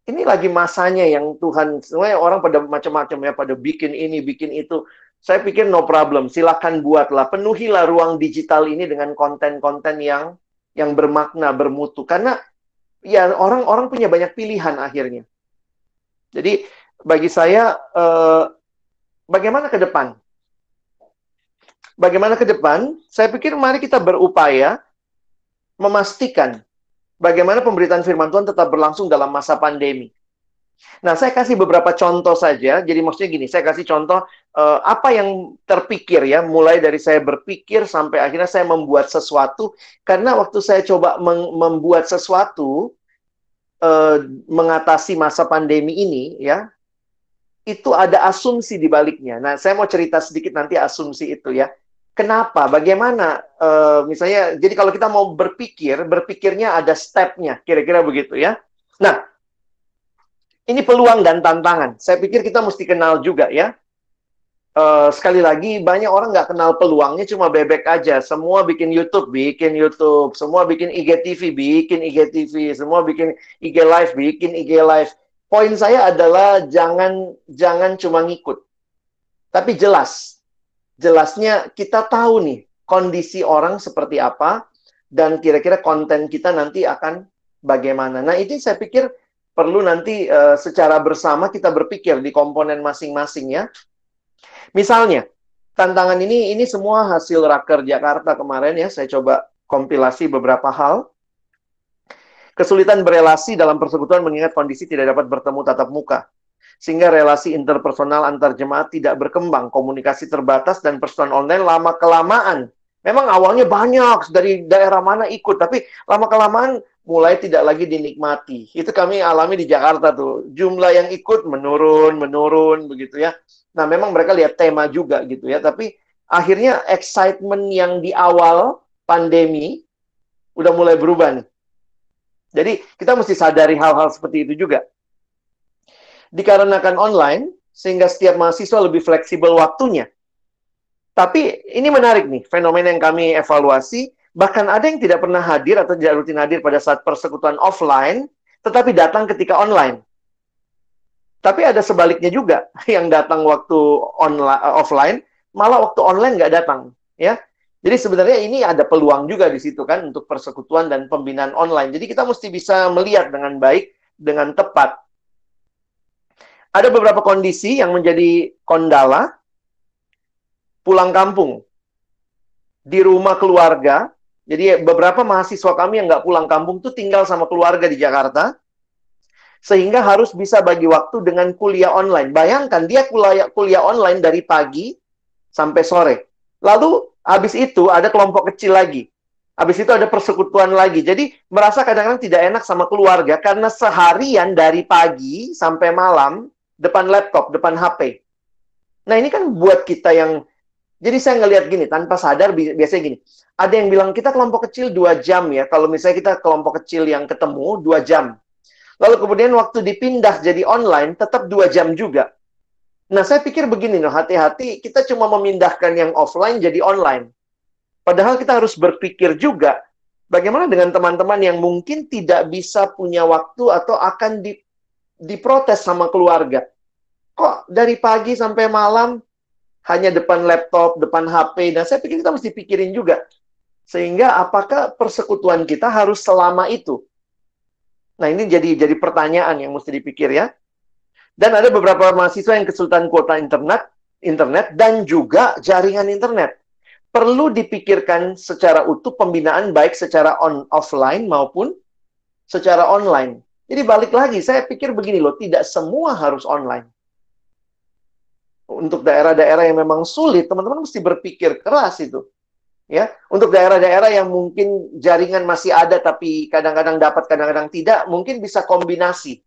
ini lagi masanya yang Tuhan, semuanya orang pada macam-macam ya, pada bikin ini, bikin itu. Saya pikir no problem, silakan buatlah, penuhilah ruang digital ini dengan konten-konten yang bermakna, bermutu. Karena ya orang-orang punya banyak pilihan akhirnya. Jadi bagi saya, bagaimana ke depan? Bagaimana ke depan? Saya pikir mari kita berupaya memastikan bagaimana pemberitaan firman Tuhan tetap berlangsung dalam masa pandemi. Nah, saya kasih beberapa contoh saja. Jadi maksudnya gini, saya kasih contoh apa yang terpikir ya, mulai dari saya berpikir sampai akhirnya saya membuat sesuatu. Karena waktu saya coba membuat sesuatu, mengatasi masa pandemi ini ya, itu ada asumsi di baliknya. Nah, saya mau cerita sedikit nanti asumsi itu ya. Kenapa? Bagaimana? Misalnya, jadi kalau kita mau berpikirnya ada step-nya, kira-kira begitu ya. Nah, ini peluang dan tantangan. Saya pikir kita mesti kenal juga ya. Sekali lagi, banyak orang nggak kenal peluangnya, cuma bebek aja. Semua bikin YouTube. Semua bikin IGTV, bikin IGTV. Semua bikin IG Live, bikin IG Live. Poin saya adalah jangan cuma ngikut. Tapi jelasnya kita tahu nih, kondisi orang seperti apa, dan kira-kira konten kita nanti akan bagaimana. Nah, ini saya pikir perlu nanti secara bersama kita berpikir di komponen masing-masing ya. Misalnya, tantangan ini semua hasil Raker Jakarta kemarin ya, saya coba kompilasi beberapa hal. Kesulitan berelasi dalam persekutuan mengingat kondisi tidak dapat bertemu tatap muka. Sehingga relasi interpersonal antar jemaat tidak berkembang, komunikasi terbatas, dan persekutuan online lama-kelamaan. Memang awalnya banyak, dari daerah mana ikut, tapi lama-kelamaan mulai tidak lagi dinikmati. Itu kami alami di Jakarta tuh. Jumlah yang ikut menurun, begitu ya. Nah, memang mereka lihat tema juga gitu ya, tapi akhirnya excitement yang di awal pandemi udah mulai berubah nih. Jadi, kita mesti sadari hal-hal seperti itu juga. Dikarenakan online, sehingga setiap mahasiswa lebih fleksibel waktunya. Tapi ini menarik nih, fenomena yang kami evaluasi, bahkan ada yang tidak pernah hadir atau tidak rutin hadir pada saat persekutuan offline, tetapi datang ketika online. Tapi ada sebaliknya juga, yang datang waktu offline, malah waktu online nggak datang. Ya. Jadi sebenarnya ini ada peluang juga di situ kan, untuk persekutuan dan pembinaan online. Jadi kita mesti bisa melihat dengan baik, dengan tepat. Ada beberapa kondisi yang menjadi kendala. Pulang kampung. Di rumah keluarga. Jadi beberapa mahasiswa kami yang nggak pulang kampung tuh tinggal sama keluarga di Jakarta. Sehingga harus bisa bagi waktu dengan kuliah online. Bayangkan, dia kuliah online dari pagi sampai sore. Lalu, habis itu ada kelompok kecil lagi. Habis itu ada persekutuan lagi. Jadi, merasa kadang-kadang tidak enak sama keluarga karena seharian dari pagi sampai malam depan laptop, depan HP. Nah, ini kan buat kita yang... Jadi saya ngelihat gini, tanpa sadar biasanya gini. Ada yang bilang, kita kelompok kecil 2 jam ya. Kalau misalnya kita kelompok kecil yang ketemu 2 jam. Lalu kemudian waktu dipindah jadi online, tetap 2 jam juga. Nah, saya pikir begini, hati-hati, kita cuma memindahkan yang offline jadi online. Padahal kita harus berpikir juga, bagaimana dengan teman-teman yang mungkin tidak bisa punya waktu atau akan diprotes sama keluarga. Kok dari pagi sampai malam, hanya depan laptop, depan HP. Nah, saya pikir kita mesti pikirin juga. Sehingga apakah persekutuan kita harus selama itu? Nah, ini jadi pertanyaan yang mesti dipikir ya. Dan ada beberapa mahasiswa yang kesulitan kuota internet dan juga jaringan internet. Perlu dipikirkan secara utuh pembinaan baik secara offline maupun secara online. Jadi balik lagi, saya pikir begini loh, tidak semua harus online. untuk daerah-daerah yang memang sulit, teman-teman mesti berpikir keras itu. Ya, untuk daerah-daerah yang mungkin jaringan masih ada tapi kadang-kadang dapat, kadang-kadang tidak, mungkin bisa kombinasi.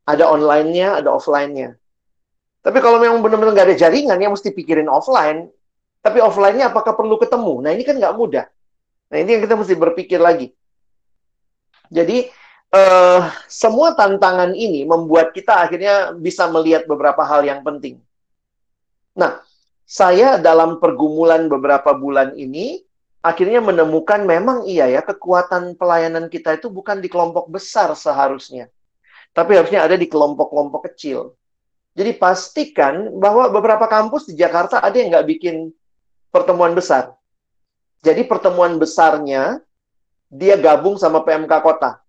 Ada online-nya, ada offline-nya. Tapi kalau memang benar-benar nggak ada jaringan, ya mesti pikirin offline. Tapi offline-nya apakah perlu ketemu? Nah, ini kan nggak mudah. Nah, ini yang kita mesti berpikir lagi. Jadi, semua tantangan ini membuat kita akhirnya bisa melihat beberapa hal yang penting. Nah, saya dalam pergumulan beberapa bulan ini, akhirnya menemukan memang iya ya, kekuatan pelayanan kita itu bukan di kelompok besar seharusnya. Tapi harusnya ada di kelompok-kelompok kecil. Jadi pastikan bahwa beberapa kampus di Jakarta ada yang nggak bikin pertemuan besar. Jadi pertemuan besarnya, dia gabung sama PMK Kota.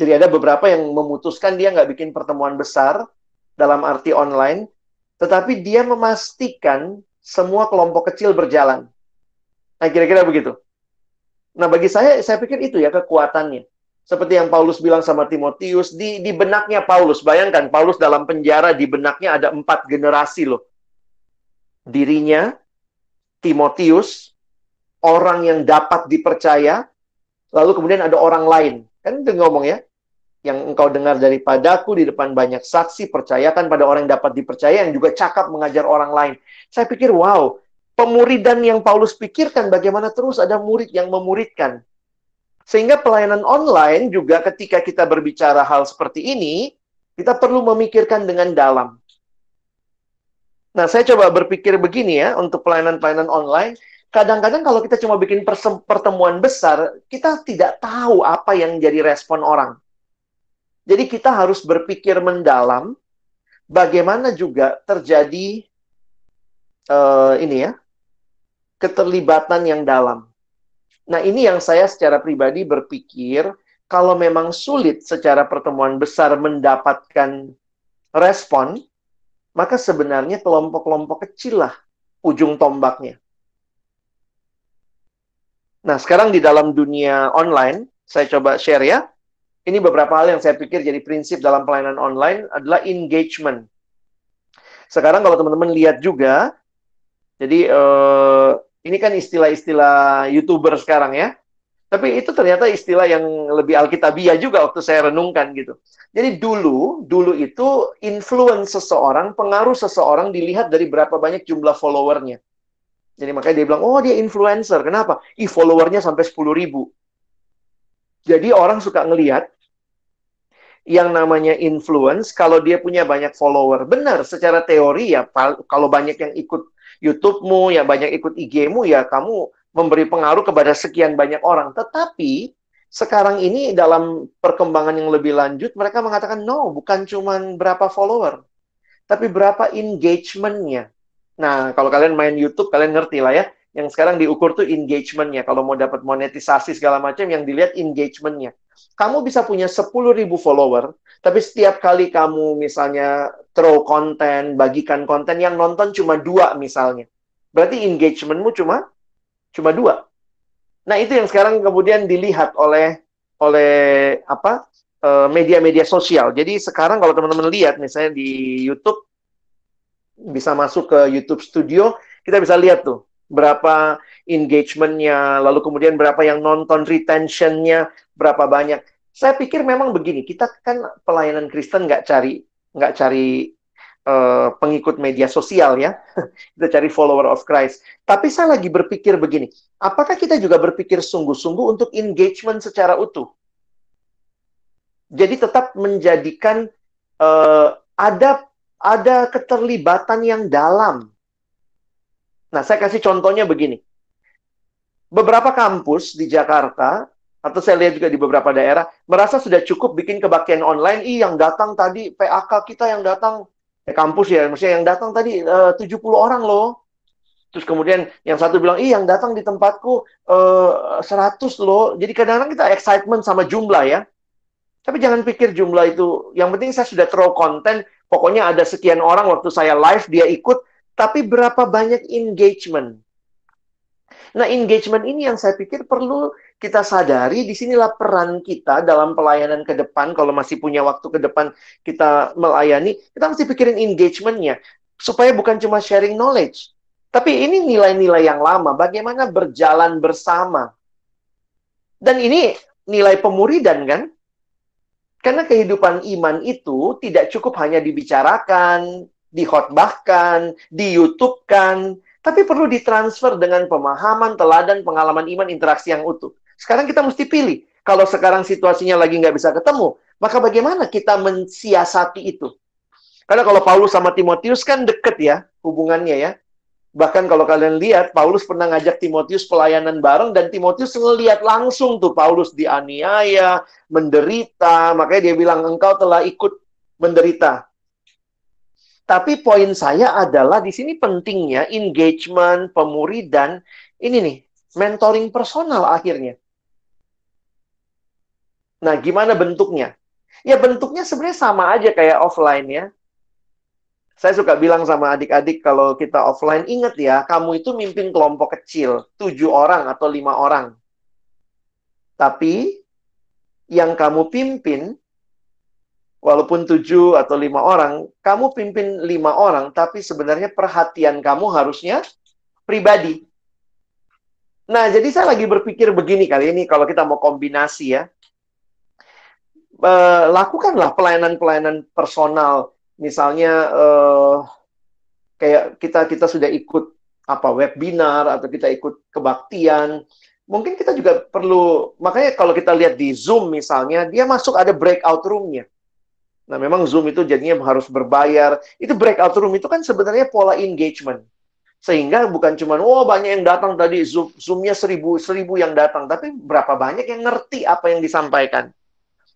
Jadi ada beberapa yang memutuskan dia nggak bikin pertemuan besar dalam arti online, tetapi dia memastikan semua kelompok kecil berjalan. Nah, kira-kira begitu. Nah, bagi saya pikir itu ya kekuatannya. Seperti yang Paulus bilang sama Timotius, di benaknya Paulus. Bayangkan, Paulus dalam penjara, di benaknya ada 4 generasi loh. Dirinya, Timotius, orang yang dapat dipercaya, lalu kemudian ada orang lain. Kan itu ngomong ya, yang engkau dengar daripadaku di depan banyak saksi, percayakan pada orang yang dapat dipercaya, yang juga cakap mengajar orang lain. Saya pikir, wow, pemuridan yang Paulus pikirkan, bagaimana terus ada murid yang memuridkan. Sehingga pelayanan online juga ketika kita berbicara hal seperti ini, kita perlu memikirkan dengan dalam. Nah, saya coba berpikir begini ya, untuk pelayanan-pelayanan online, kadang-kadang kalau kita cuma bikin pertemuan besar, kita tidak tahu apa yang jadi respon orang. Jadi kita harus berpikir mendalam, bagaimana juga terjadi keterlibatan yang dalam. Nah, ini yang saya secara pribadi berpikir, kalau memang sulit secara pertemuan besar mendapatkan respon, maka sebenarnya kelompok-kelompok kecil lah ujung tombaknya. Nah, sekarang di dalam dunia online, saya coba share ya. Ini beberapa hal yang saya pikir jadi prinsip dalam pelayanan online adalah engagement. Sekarang kalau teman-teman lihat juga, jadi ini kan istilah-istilah YouTuber sekarang ya. Tapi itu ternyata istilah yang lebih alkitabiah juga waktu saya renungkan gitu. Jadi dulu itu influence seseorang, pengaruh seseorang dilihat dari berapa banyak jumlah followernya. Jadi makanya dia bilang, oh dia influencer. Kenapa? Followernya sampai 10.000. Jadi orang suka ngelihat yang namanya influence, kalau dia punya banyak follower. Benar, secara teori ya, kalau banyak yang ikut YouTube-mu, ya banyak ikut IG-mu, ya kamu memberi pengaruh kepada sekian banyak orang. Tetapi, sekarang ini dalam perkembangan yang lebih lanjut, mereka mengatakan, no, bukan cuma berapa follower, tapi berapa engagement-nya. Nah, kalau kalian main YouTube, kalian ngerti lah ya, yang sekarang diukur tuh engagement-nya. Kalau mau dapat monetisasi segala macam, yang dilihat engagement-nya. Kamu bisa punya 10.000 follower, tapi setiap kali kamu misalnya throw konten, bagikan konten, yang nonton cuma 2 misalnya. Berarti engagement-mu cuma 2. Nah, itu yang sekarang kemudian dilihat oleh media-media sosial. Jadi sekarang kalau teman-teman lihat misalnya di YouTube, bisa masuk ke YouTube Studio, kita bisa lihat tuh berapa engagement-nya, lalu kemudian berapa yang nonton, retention-nya berapa banyak. Saya pikir memang begini, kita kan pelayanan Kristen nggak cari pengikut media sosial ya, kita cari follower of Christ. Tapi saya lagi berpikir begini, apakah kita juga berpikir sungguh-sungguh untuk engagement secara utuh? Jadi tetap menjadikan ada keterlibatan yang dalam. Nah, saya kasih contohnya begini. Beberapa kampus di Jakarta, atau saya lihat juga di beberapa daerah, merasa sudah cukup bikin kebaktian online. Yang datang tadi, PAK kita yang datang, kampus ya, maksudnya yang datang tadi 70 orang loh. Terus kemudian yang satu bilang, yang datang di tempatku 100 loh. Jadi kadang-kadang kita excitement sama jumlah ya. Tapi jangan pikir jumlah itu, yang penting saya sudah throw konten, pokoknya ada sekian orang waktu saya live, dia ikut, tapi berapa banyak engagement. Nah, engagement ini yang saya pikir perlu kita sadari, disinilah peran kita dalam pelayanan ke depan, kalau masih punya waktu ke depan kita melayani, kita mesti pikirin engagement-nya. Supaya bukan cuma sharing knowledge. Tapi ini nilai-nilai yang lama, bagaimana berjalan bersama. Dan ini nilai pemuridan kan? Karena kehidupan iman itu tidak cukup hanya dibicarakan, dikhotbahkan, di YouTube-kan, tapi perlu ditransfer dengan pemahaman, teladan, pengalaman iman, interaksi yang utuh. Sekarang kita mesti pilih. Kalau sekarang situasinya lagi nggak bisa ketemu, maka bagaimana kita mensiasati itu? Karena kalau Paulus sama Timotius kan deket ya hubungannya ya. Bahkan kalau kalian lihat, Paulus pernah ngajak Timotius pelayanan bareng, dan Timotius ngelihat langsung tuh Paulus dianiaya, menderita, makanya dia bilang, engkau telah ikut menderita. Tapi poin saya adalah, di sini pentingnya engagement, pemuridan, ini nih, mentoring personal akhirnya. Nah, gimana bentuknya? Ya bentuknya sebenarnya sama aja kayak offline ya. Saya suka bilang sama adik-adik kalau kita offline, ingat ya, kamu itu mimpin kelompok kecil, 7 orang atau 5 orang. Tapi, yang kamu pimpin, walaupun 7 atau 5 orang, kamu pimpin 5 orang, tapi sebenarnya perhatian kamu harusnya pribadi. Nah, jadi saya lagi berpikir begini kali ini, kalau kita mau kombinasi ya, lakukanlah pelayanan-pelayanan personal. Misalnya, kayak kita sudah ikut webinar atau kita ikut kebaktian, mungkin kita juga perlu, makanya kalau kita lihat di Zoom misalnya, dia masuk ada breakout room-nya. Nah, memang Zoom itu jadinya harus berbayar. Itu breakout room itu kan sebenarnya pola engagement. Sehingga bukan cuma, banyak yang datang tadi, Zoom-nya 1000 yang datang, tapi berapa banyak yang ngerti apa yang disampaikan.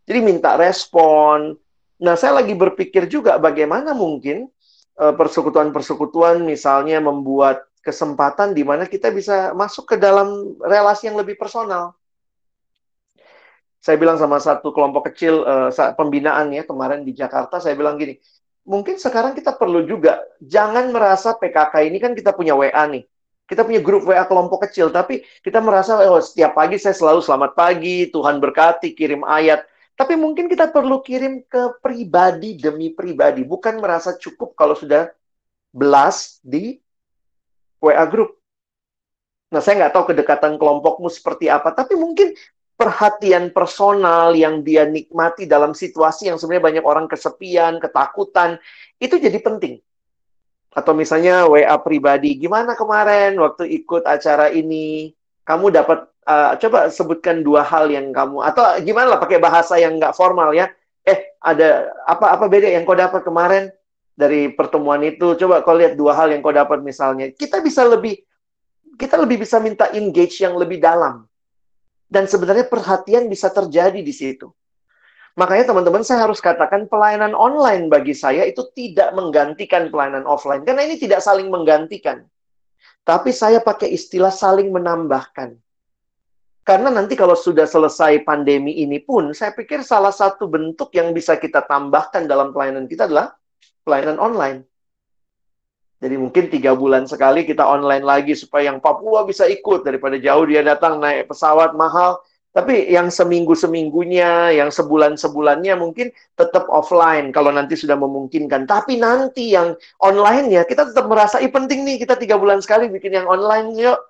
Jadi minta respon. Nah, saya lagi berpikir juga bagaimana mungkin persekutuan-persekutuan misalnya membuat kesempatan di mana kita bisa masuk ke dalam relasi yang lebih personal. Saya bilang sama satu kelompok kecil pembinaan ya kemarin di Jakarta, saya bilang gini, mungkin sekarang kita perlu juga, jangan merasa PKK ini kan kita punya WA nih. Kita punya grup WA kelompok kecil, tapi kita merasa, setiap pagi saya selalu selamat pagi, Tuhan berkati, kirim ayat. Tapi mungkin kita perlu kirim ke pribadi demi pribadi. Bukan merasa cukup kalau sudah blast di WA group. Nah, saya nggak tahu kedekatan kelompokmu seperti apa. Tapi mungkin perhatian personal yang dia nikmati dalam situasi yang sebenarnya banyak orang kesepian, ketakutan. Itu jadi penting. Atau misalnya WA pribadi. Gimana kemarin waktu ikut acara ini? Kamu dapat coba sebutkan 2 hal yang kamu, atau gimana lah pakai bahasa yang nggak formal ya. Ada apa beda yang kau dapat kemarin dari pertemuan itu? Coba kau lihat 2 hal yang kau dapat misalnya. Kita lebih bisa minta engage yang lebih dalam. Dan sebenarnya perhatian bisa terjadi di situ. Makanya teman-teman, saya harus katakan pelayanan online bagi saya itu tidak menggantikan pelayanan offline. Karena ini tidak saling menggantikan. Tapi saya pakai istilah saling menambahkan. Karena nanti kalau sudah selesai pandemi ini pun, saya pikir salah satu bentuk yang bisa kita tambahkan dalam pelayanan kita adalah pelayanan online. Jadi mungkin 3 bulan sekali kita online lagi supaya yang Papua bisa ikut, daripada jauh dia datang naik pesawat mahal. Tapi yang seminggu-seminggunya, yang sebulan-sebulannya mungkin tetap offline kalau nanti sudah memungkinkan. Tapi nanti yang online-nya kita tetap merasa, penting nih kita 3 bulan sekali bikin yang online yuk.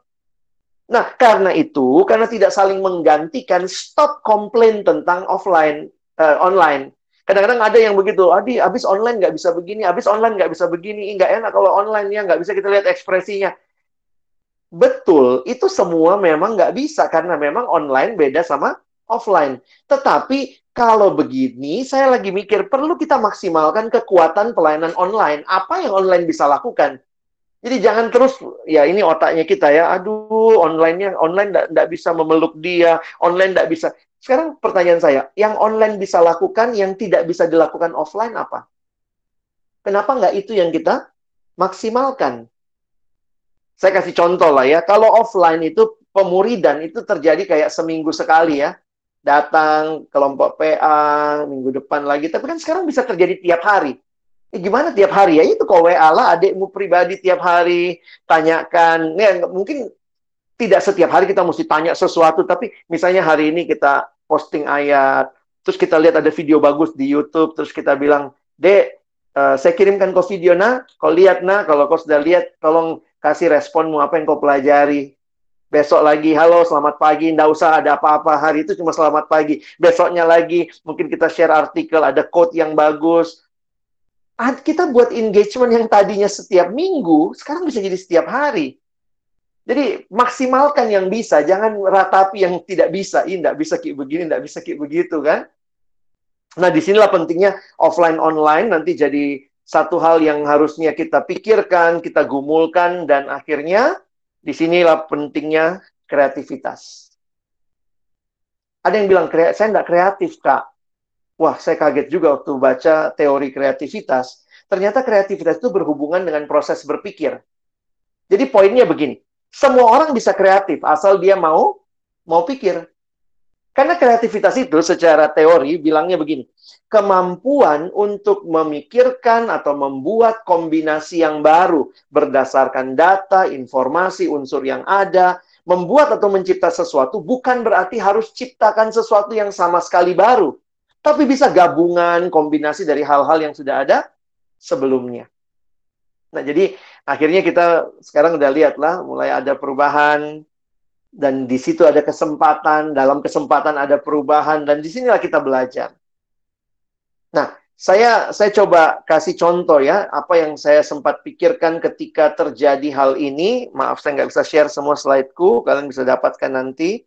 Nah, karena itu, karena tidak saling menggantikan, stop komplain tentang online. Kadang-kadang ada yang begitu, abis online nggak bisa begini, abis online nggak bisa begini, nggak enak kalau online ya, nggak bisa kita lihat ekspresinya. Betul, itu semua memang nggak bisa, karena memang online beda sama offline. Tetapi, kalau begini, saya lagi mikir, perlu kita maksimalkan kekuatan pelayanan online. Apa yang online bisa lakukan? Jadi jangan terus, ya ini otaknya kita ya, online nggak bisa memeluk dia, online nggak bisa. Sekarang pertanyaan saya, yang online bisa lakukan, yang tidak bisa dilakukan offline apa? Kenapa nggak itu yang kita maksimalkan? Saya kasih contoh lah ya, kalau offline itu pemuridan itu terjadi kayak seminggu sekali ya. Datang kelompok PA, minggu depan lagi, tapi kan sekarang bisa terjadi tiap hari. Gimana tiap hari? Ya itu kau WA lah adikmu pribadi tiap hari, tanyakan. Ya, mungkin tidak setiap hari kita mesti tanya sesuatu, tapi misalnya hari ini kita posting ayat, terus kita lihat ada video bagus di YouTube, terus kita bilang, Dek, Saya kirimkan kau video, nah, kau lihat, nah, kalau kau sudah lihat, tolong kasih responmu apa yang kau pelajari. Besok lagi, halo, selamat pagi, nggak usah ada apa-apa, hari itu cuma selamat pagi. Besoknya lagi, mungkin kita share artikel, ada quote yang bagus. Kita buat engagement yang tadinya setiap minggu, sekarang bisa jadi setiap hari. Jadi, maksimalkan yang bisa, jangan ratapi yang tidak bisa. Ih, nggak bisa kayak begini, nggak bisa kayak begitu, kan? Nah, disinilah pentingnya offline online nanti jadi satu hal yang harusnya kita pikirkan, kita gumulkan, dan akhirnya disinilah pentingnya kreativitas. Ada yang bilang, saya nggak kreatif, Kak. Wah, saya kaget juga waktu baca teori kreativitas. Ternyata kreativitas itu berhubungan dengan proses berpikir. Jadi poinnya begini, semua orang bisa kreatif, asal dia mau pikir. Karena kreativitas itu secara teori bilangnya begini, kemampuan untuk memikirkan atau membuat kombinasi yang baru berdasarkan data, informasi, unsur yang ada, membuat atau mencipta sesuatu bukan berarti harus ciptakan sesuatu yang sama sekali baru, tapi bisa gabungan, kombinasi dari hal-hal yang sudah ada sebelumnya. Nah, jadi akhirnya kita sekarang udah lihat lah, mulai ada perubahan, dan di situ ada kesempatan, dalam kesempatan ada perubahan, dan disinilah kita belajar. Nah, saya coba kasih contoh ya, apa yang saya sempat pikirkan ketika terjadi hal ini. Maaf, saya nggak bisa share semua slide-ku, kalian bisa dapatkan nanti.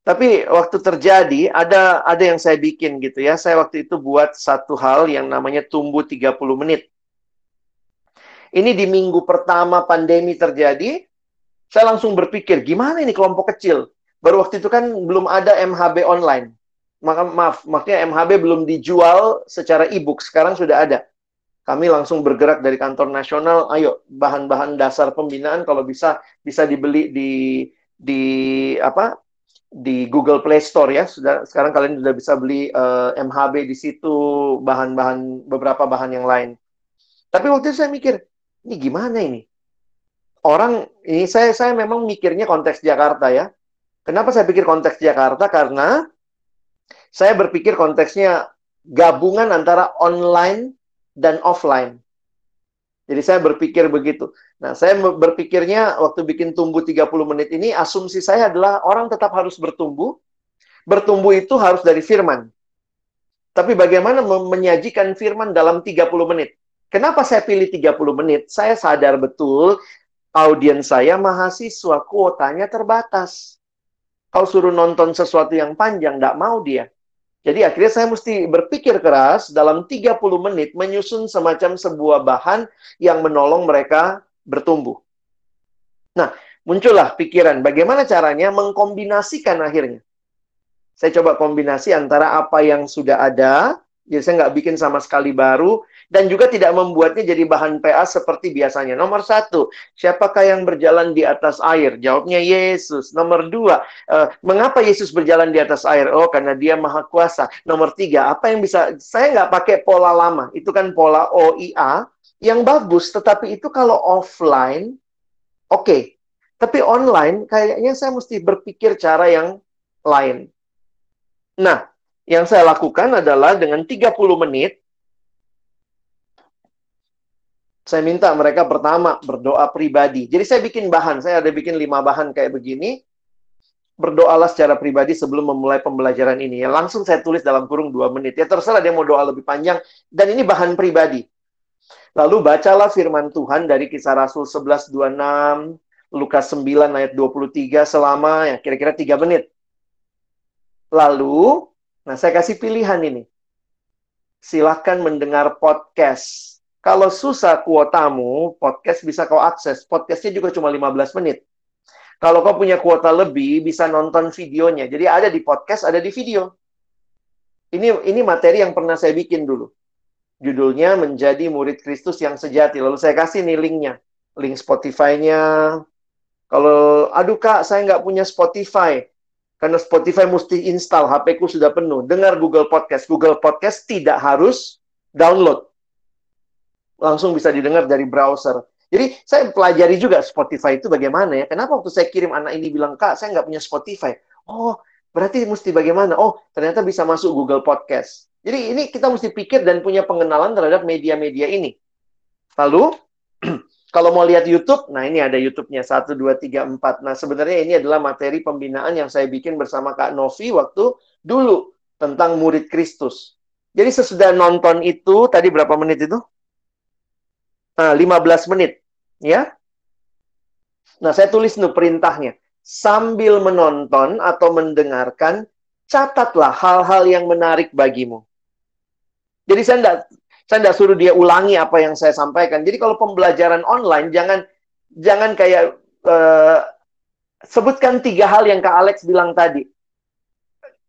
Tapi waktu terjadi, ada yang saya bikin gitu ya. Saya waktu itu buat satu hal yang namanya tumbuh 30 menit. Ini di minggu pertama pandemi terjadi, saya langsung berpikir, gimana ini kelompok kecil? Baru waktu itu kan belum ada MHB online. Maksudnya MHB belum dijual secara e-book, sekarang sudah ada. Kami langsung bergerak dari kantor nasional, ayo bahan-bahan dasar pembinaan kalau bisa dibeli di Google Play Store ya. Sekarang kalian sudah bisa beli MHB di situ, beberapa bahan yang lain. Tapi waktu itu saya mikir, ini gimana ini? Ini saya memang mikirnya konteks Jakarta ya. Kenapa saya pikir konteks Jakarta? Karena saya berpikir konteksnya gabungan antara online dan offline. Jadi saya berpikir begitu. Nah, saya berpikirnya waktu bikin tumbuh 30 menit ini, asumsi saya adalah orang tetap harus bertumbuh. Bertumbuh itu harus dari firman. Tapi bagaimana menyajikan firman dalam 30 menit? Kenapa saya pilih 30 menit? Saya sadar betul audiens saya mahasiswa, kuotanya terbatas. Kau suruh nonton sesuatu yang panjang, nggak mau dia. Jadi akhirnya saya mesti berpikir keras dalam 30 menit menyusun semacam sebuah bahan yang menolong mereka bertumbuh. Nah, muncullah pikiran bagaimana caranya mengkombinasikan akhirnya. Saya coba kombinasi antara apa yang sudah ada, jadi saya nggak bikin sama sekali baru, dan juga tidak membuatnya jadi bahan PA seperti biasanya. Nomor 1, siapakah yang berjalan di atas air? Jawabnya Yesus. Nomor 2, mengapa Yesus berjalan di atas air? Oh, karena dia maha kuasa. Nomor 3, apa yang bisa, saya nggak pakai pola lama, itu kan pola OIA, yang bagus, tetapi itu kalau offline, oke. Tapi online, kayaknya saya mesti berpikir cara yang lain. Nah, yang saya lakukan adalah dengan 30 menit, saya minta mereka pertama berdoa pribadi. Jadi saya bikin bahan, saya ada bikin 5 bahan kayak begini. Berdoalah secara pribadi sebelum memulai pembelajaran ini. Ya, langsung saya tulis dalam kurung 2 menit. Ya terserah dia mau doa lebih panjang. Dan ini bahan pribadi. Lalu bacalah firman Tuhan dari Kisah Rasul 11:26, Lukas 9 ayat 23 selama ya kira-kira 3 menit. Lalu, nah saya kasih pilihan ini. Silahkan mendengar podcast. Kalau susah kuotamu, podcast bisa kau akses. Podcastnya juga cuma 15 menit. Kalau kau punya kuota lebih, bisa nonton videonya. Jadi ada di podcast, ada di video. Ini materi yang pernah saya bikin dulu. Judulnya Menjadi Murid Kristus yang Sejati. Lalu saya kasih nih linknya. Link Spotify-nya. Kalau, aduh Kak, saya nggak punya Spotify. Karena Spotify mesti install, HP-ku sudah penuh. Dengar Google Podcast. Google Podcast tidak harus download. Langsung bisa didengar dari browser. Jadi, saya pelajari juga Spotify itu bagaimana ya. Kenapa waktu saya kirim anak ini bilang, Kak, saya nggak punya Spotify. Oh, Berarti mesti bagaimana? Oh, ternyata bisa masuk Google Podcast. Jadi ini kita mesti pikir dan punya pengenalan terhadap media-media ini. Lalu, kalau mau lihat YouTube, nah ini ada YouTube-nya, 1, 2, 3, 4. Nah, sebenarnya ini adalah materi pembinaan yang saya bikin bersama Kak Novi waktu dulu, tentang murid Kristus. Jadi sesudah nonton itu, tadi berapa menit itu? Nah, 15 menit. Ya. Nah, saya tulis nih perintahnya. Sambil menonton atau mendengarkan, catatlah hal-hal yang menarik bagimu. Jadi saya enggak suruh dia ulangi apa yang saya sampaikan. Jadi kalau pembelajaran online, jangan kayak sebutkan 3 hal yang Kak Alex bilang tadi.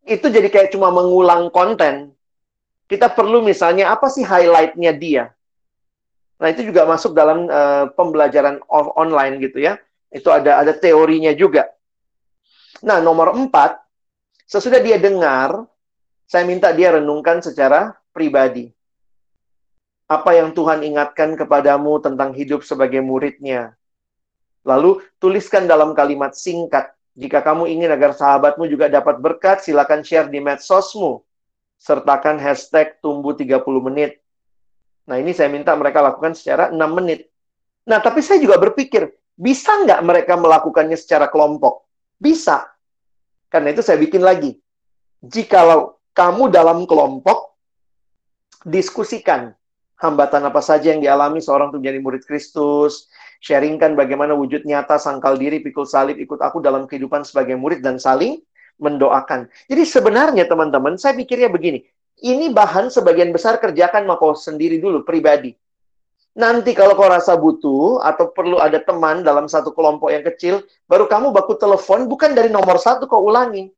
Itu jadi kayak cuma mengulang konten. Kita perlu misalnya, apa sih highlight-nya dia? Nah, itu juga masuk dalam pembelajaran online gitu ya. Itu ada teorinya juga. Nah, nomor 4, sesudah dia dengar, saya minta dia renungkan secara pribadi. Apa yang Tuhan ingatkan kepadamu tentang hidup sebagai muridnya. Lalu, tuliskan dalam kalimat singkat. Jika kamu ingin agar sahabatmu juga dapat berkat, silakan share di medsosmu. Sertakan hashtag tumbuh 30 menit. Nah, ini saya minta mereka lakukan secara 6 menit. Nah, tapi saya juga berpikir, bisa nggak mereka melakukannya secara kelompok? Bisa. Karena itu saya bikin lagi. Jikalau kamu dalam kelompok, diskusikan hambatan apa saja yang dialami seorang untuk menjadi murid Kristus, sharingkan bagaimana wujud nyata sangkal diri, pikul salib, ikut aku dalam kehidupan sebagai murid, dan saling mendoakan. Jadi sebenarnya teman-teman, saya pikirnya begini, ini bahan sebagian besar kerjakan kau sendiri dulu, pribadi. Nanti kalau kau rasa butuh, atau perlu ada teman dalam satu kelompok yang kecil, baru kamu baku telepon, bukan dari nomor 1 kau ulangi.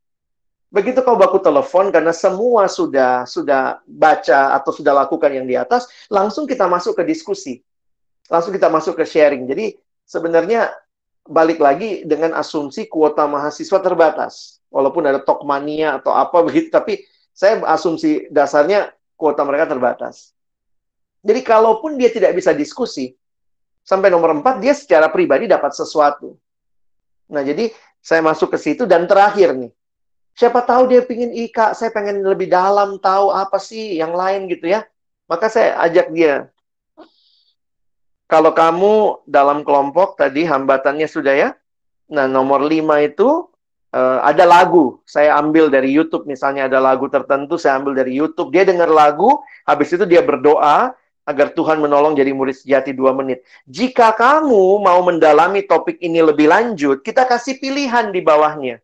Begitu kau baku telepon, karena semua sudah baca atau sudah lakukan yang di atas, langsung kita masuk ke diskusi. Langsung kita masuk ke sharing. Jadi sebenarnya balik lagi dengan asumsi kuota mahasiswa terbatas. Walaupun ada Talkmania atau apa begitu, tapi saya asumsi dasarnya kuota mereka terbatas. Jadi kalaupun dia tidak bisa diskusi, sampai nomor 4, dia secara pribadi dapat sesuatu. Nah, jadi saya masuk ke situ, dan terakhir nih, siapa tahu dia pingin, Kak, saya pengen lebih dalam tahu apa sih yang lain gitu ya. Maka saya ajak dia. Kalau kamu dalam kelompok tadi hambatannya sudah ya. Nah, nomor 5 itu ada lagu. Saya ambil dari YouTube, misalnya ada lagu tertentu, saya ambil dari YouTube. Dia dengar lagu, habis itu dia berdoa agar Tuhan menolong jadi murid sejati 2 menit. Jika kamu mau mendalami topik ini lebih lanjut, kita kasih pilihan di bawahnya.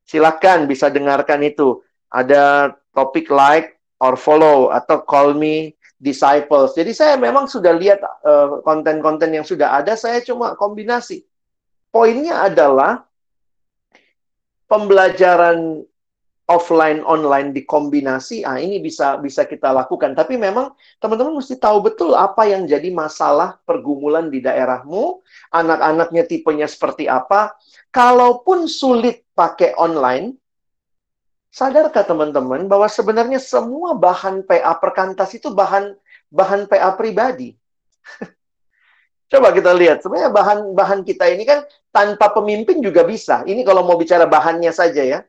Silakan bisa dengarkan itu. Ada topik like or follow atau call me disciples. Jadi saya memang sudah lihat konten-konten yang sudah ada, saya cuma kombinasi. Poinnya adalah pembelajaran offline online dikombinasi. Ini bisa kita lakukan. Tapi memang teman-teman mesti tahu betul apa yang jadi masalah pergumulan di daerahmu, anak-anaknya tipenya seperti apa. Kalaupun sulit pakai online, sadarkah teman-teman bahwa sebenarnya semua bahan PA perkantas itu bahan PA pribadi? Coba kita lihat, sebenarnya bahan kita ini kan tanpa pemimpin juga bisa. Ini kalau mau bicara bahannya saja ya.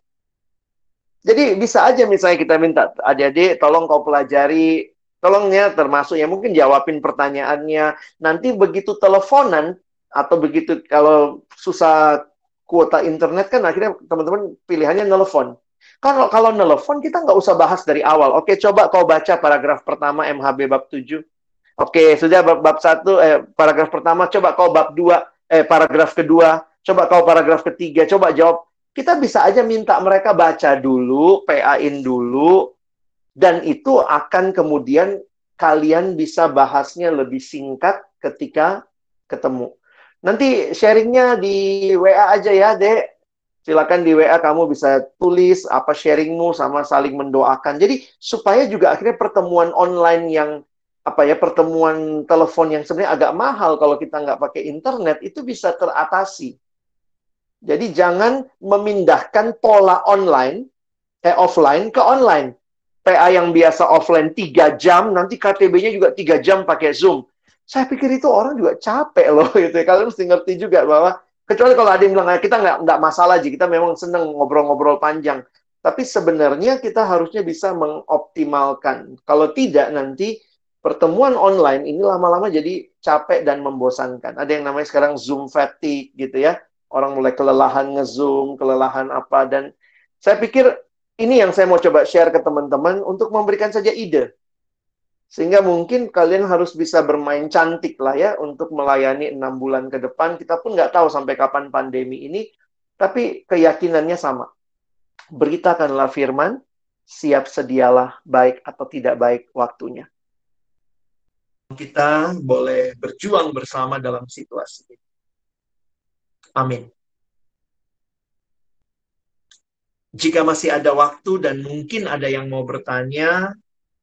Jadi bisa aja misalnya kita minta, adik-adik tolong kau pelajari, tolongnya termasuk ya mungkin jawabin pertanyaannya. Nanti begitu teleponan, atau begitu kalau susah kuota internet kan akhirnya teman-teman pilihannya nelfon. Kalau nelfon kita nggak usah bahas dari awal. Oke, coba kau baca paragraf pertama MHB bab 7. Oke, sudah bab 1, paragraf pertama, coba kau bab 2, paragraf kedua, coba kau paragraf ketiga, coba jawab. Kita bisa aja minta mereka baca dulu, PA-in dulu, dan itu akan kemudian kalian bisa bahasnya lebih singkat ketika ketemu. Nanti sharingnya di WA aja ya, Dek. Silakan di WA kamu bisa tulis apa sharingmu sama saling mendoakan. Jadi supaya juga akhirnya pertemuan online yang pertemuan telepon yang sebenarnya agak mahal kalau kita nggak pakai internet itu bisa teratasi. Jadi jangan memindahkan pola offline ke online. PA yang biasa offline 3 jam, nanti KTB-nya juga 3 jam pakai Zoom. Saya pikir itu orang juga capek loh gitu ya. Kalian mesti ngerti juga bahwa kecuali kalau ada yang bilang kita nggak masalah aja, kita memang seneng ngobrol-ngobrol panjang. Tapi sebenarnya kita harusnya bisa mengoptimalkan. Kalau tidak, nanti pertemuan online ini lama-lama jadi capek dan membosankan. Ada yang namanya sekarang Zoom fatigue gitu ya. Orang mulai kelelahan nge-Zoom, kelelahan apa. Dan saya pikir ini yang saya mau coba share ke teman-teman untuk memberikan saja ide. Sehingga mungkin kalian harus bisa bermain cantik lah ya untuk melayani 6 bulan ke depan. Kita pun nggak tahu sampai kapan pandemi ini, tapi keyakinannya sama. Beritakanlah firman, siap sedialah baik atau tidak baik waktunya. Kita boleh berjuang bersama dalam situasi ini. Amin. Jika masih ada waktu dan mungkin ada yang mau bertanya,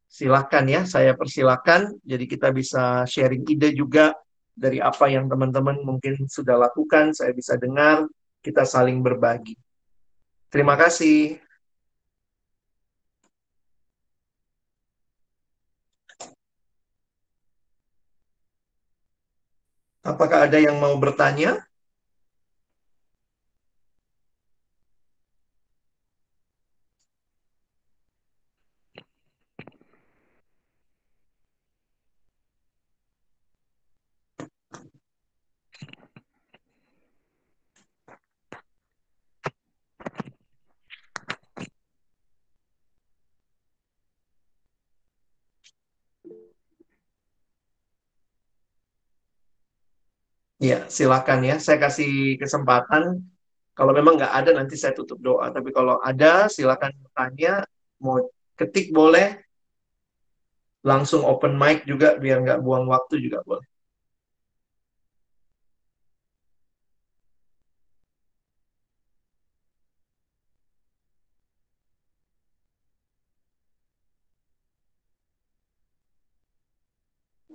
silakan ya, saya persilakan. Jadi kita bisa sharing ide juga dari apa yang teman-teman mungkin sudah lakukan, saya bisa dengar, kita saling berbagi. Terima kasih. Apakah ada yang mau bertanya? Ya, silakan ya. Saya kasih kesempatan. Kalau memang nggak ada, nanti saya tutup doa. Tapi kalau ada, silakan bertanya. Mau ketik boleh. Langsung open mic juga, biar nggak buang waktu juga boleh.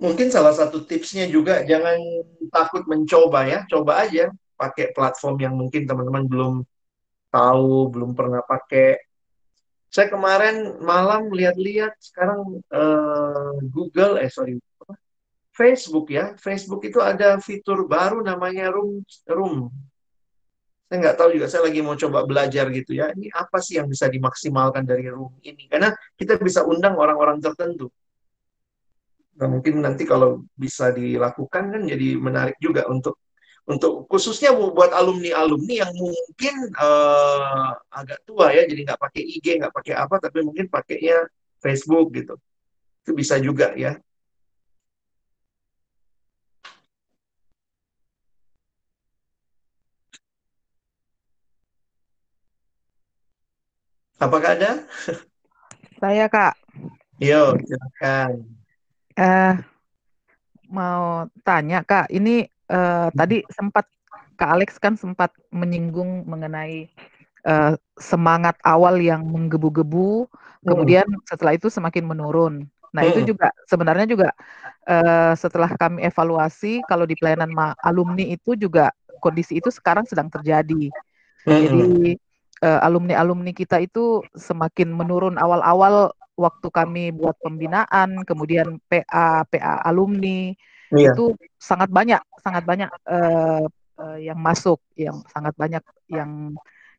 Mungkin salah satu tipsnya juga, jangan takut mencoba ya. Coba aja pakai platform yang mungkin teman-teman belum tahu, belum pernah pakai. Saya kemarin malam lihat-lihat sekarang Google, sorry, Facebook ya. Facebook itu ada fitur baru namanya Room. Saya nggak tahu juga, saya lagi mau coba belajar gitu ya. Ini apa sih yang bisa dimaksimalkan dari Room ini? Karena kita bisa undang orang-orang tertentu. Nah, mungkin nanti kalau bisa dilakukan kan jadi menarik juga untuk khususnya buat alumni-alumni yang mungkin agak tua ya, jadi nggak pakai IG, nggak pakai apa, tapi mungkin pakainya Facebook gitu. Itu bisa juga ya. Apakah ada? Saya Kak, Yo, silakan. eh, mau tanya Kak, ini tadi sempat Kak Alex kan sempat menyinggung mengenai semangat awal yang menggebu-gebu, Hmm, kemudian setelah itu semakin menurun. Nah itu hmm, juga sebenarnya juga setelah kami evaluasi, kalau di pelayanan alumni itu juga kondisi itu sekarang sedang terjadi. hmm, Jadi alumni-alumni kita itu semakin menurun awal-awal waktu kami buat pembinaan, kemudian PA alumni iya. itu sangat banyak yang masuk, yang sangat banyak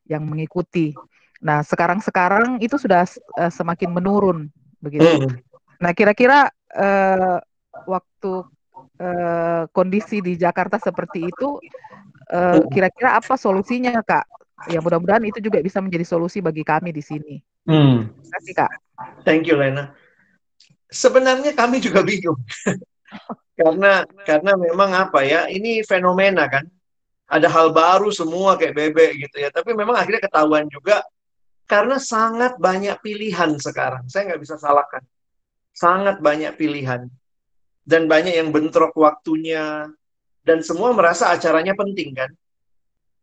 yang mengikuti. Nah, sekarang itu sudah semakin menurun begitu. Hmm, Nah, kira-kira waktu kondisi di Jakarta seperti itu hmm, kira-kira apa solusinya, Kak? Ya mudah-mudahan itu juga bisa menjadi solusi bagi kami di sini. hmm. Terima kasih, Kak. Thank you, Lena. Sebenarnya kami juga bingung karena memang apa ya, ini fenomena kan. Ada hal baru semua kayak bebek gitu ya. Tapi memang akhirnya ketahuan juga karena sangat banyak pilihan sekarang. Saya nggak bisa salahkan. Sangat banyak pilihan. Dan banyak yang bentrok waktunya. Dan semua merasa acaranya penting kan.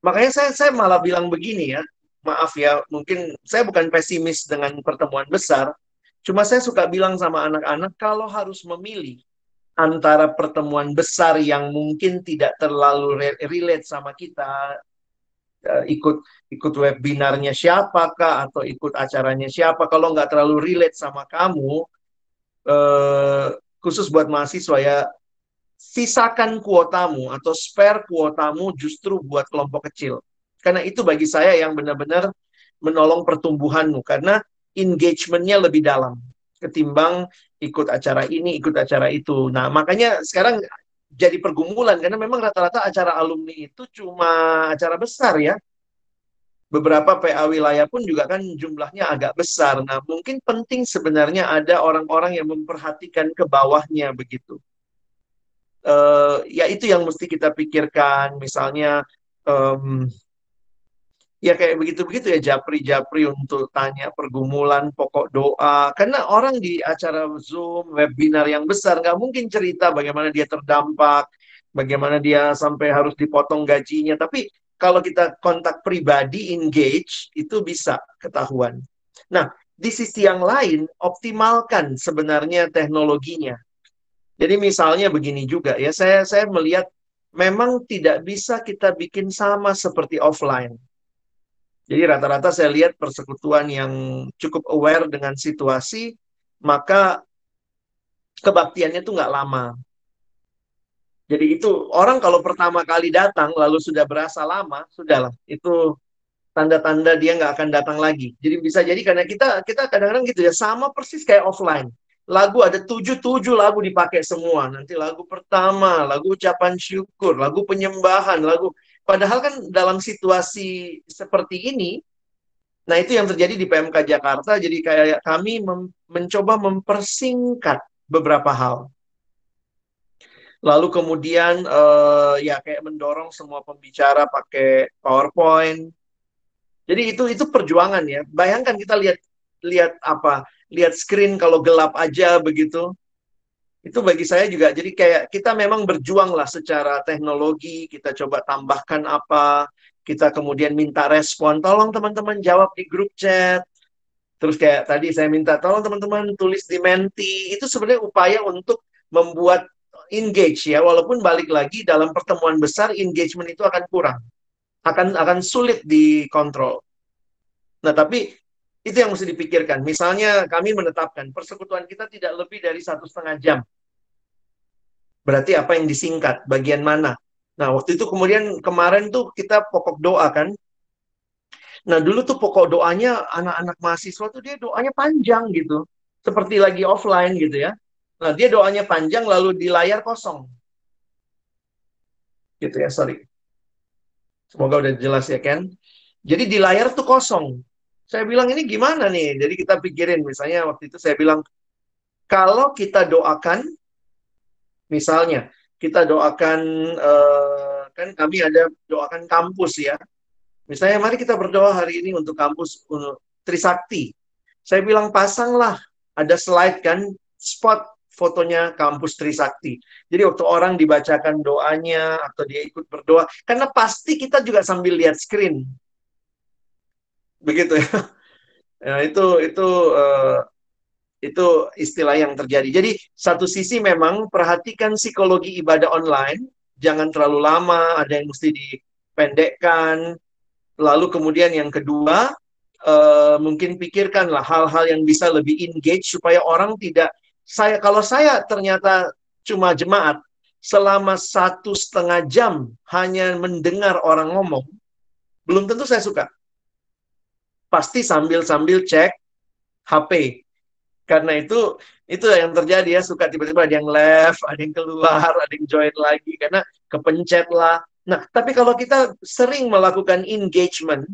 Makanya saya malah bilang begini ya. Maaf ya, mungkin saya bukan pesimis dengan pertemuan besar. Cuma saya suka bilang sama anak-anak, kalau harus memilih antara pertemuan besar yang mungkin tidak terlalu relate sama kita, ikut ikut webinarnya siapakah atau ikut acaranya siapa, kalau nggak terlalu relate sama kamu, eh, khusus buat mahasiswa ya, sisakan kuotamu atau spare kuotamu justru buat kelompok kecil, karena itu bagi saya yang benar-benar menolong pertumbuhanmu karena engagement-nya lebih dalam ketimbang ikut acara ini, ikut acara itu. Nah, makanya sekarang jadi pergumulan karena memang rata-rata acara alumni itu cuma acara besar ya. Beberapa PA wilayah pun juga kan jumlahnya agak besar. Nah, mungkin penting sebenarnya ada orang-orang yang memperhatikan ke bawahnya begitu. Ya itu yang mesti kita pikirkan. Misalnya ya kayak begitu-begitu ya, japri-japri untuk tanya pergumulan, pokok doa. Karena orang di acara Zoom, webinar yang besar nggak mungkin cerita bagaimana dia terdampak, bagaimana dia sampai harus dipotong gajinya. Tapi kalau kita kontak pribadi, engage, itu bisa ketahuan. Nah, di sisi yang lain, optimalkan sebenarnya teknologinya. Jadi misalnya begini juga ya, saya melihat memang tidak bisa kita bikin sama seperti offline. Jadi rata-rata saya lihat persekutuan yang cukup aware dengan situasi, maka kebaktiannya tuh nggak lama. Jadi itu orang kalau pertama kali datang lalu sudah berasa lama, sudahlah itu tanda-tanda dia nggak akan datang lagi. Jadi bisa jadi karena kita kadang-kadang gitu ya, sama persis kayak offline. Lagu ada tujuh lagu dipakai semua. Nanti lagu pertama, lagu ucapan syukur, lagu penyembahan, lagu. Padahal kan dalam situasi seperti ini, nah, itu yang terjadi di PMK Jakarta. Jadi kayak kami mencoba mempersingkat beberapa hal. Lalu kemudian ya kayak mendorong semua pembicara pakai PowerPoint. Jadi itu perjuangan ya. Bayangkan kita lihat lihat apa? Lihat screen kalau gelap aja begitu. Itu bagi saya juga jadi kayak kita memang berjuang lah secara teknologi, kita coba tambahkan apa, kita kemudian minta respon, tolong teman-teman jawab di grup chat. Terus kayak tadi saya minta tolong teman-teman tulis di Menti. Itu sebenarnya upaya untuk membuat engage ya. Walaupun balik lagi dalam pertemuan besar engagement itu akan kurang. Akan sulit dikontrol. Nah, tapi itu yang mesti dipikirkan. Misalnya kami menetapkan persekutuan kita tidak lebih dari 1,5 jam. Berarti apa yang disingkat? Bagian mana? Nah, waktu itu kemudian kemarin tuh kita pokok doa kan. Nah, dulu tuh pokok doanya anak-anak mahasiswa tuh dia doanya panjang gitu. Seperti lagi offline gitu ya. Nah, dia doanya panjang lalu di layar kosong. Gitu ya, sorry. Semoga udah jelas ya, Ken. Jadi di layar tuh kosong. Saya bilang ini gimana nih? Jadi kita pikirin, misalnya waktu itu saya bilang, kalau kita doakan, misalnya, kita doakan, kan kami ada doakan kampus ya. Misalnya, mari kita berdoa hari ini untuk kampus Trisakti. Saya bilang, pasanglah, ada slide kan, spot fotonya kampus Trisakti. Jadi waktu orang dibacakan doanya, atau dia ikut berdoa, karena pasti kita juga sambil lihat screen. Begitu ya. Nah, itu istilah yang terjadi. Jadi satu sisi memang perhatikan psikologi ibadah online, jangan terlalu lama, ada yang mesti dipendekkan. Lalu kemudian yang kedua, mungkin pikirkanlah hal-hal yang bisa lebih engage supaya orang tidak, kalau saya ternyata cuma jemaat, selama 1,5 jam hanya mendengar orang ngomong, belum tentu saya suka. Pasti sambil-sambil cek HP. Karena itu yang terjadi ya, suka tiba-tiba ada yang left, ada yang keluar, ada yang join lagi, karena kepencet lah. Nah, tapi kalau kita sering melakukan engagement,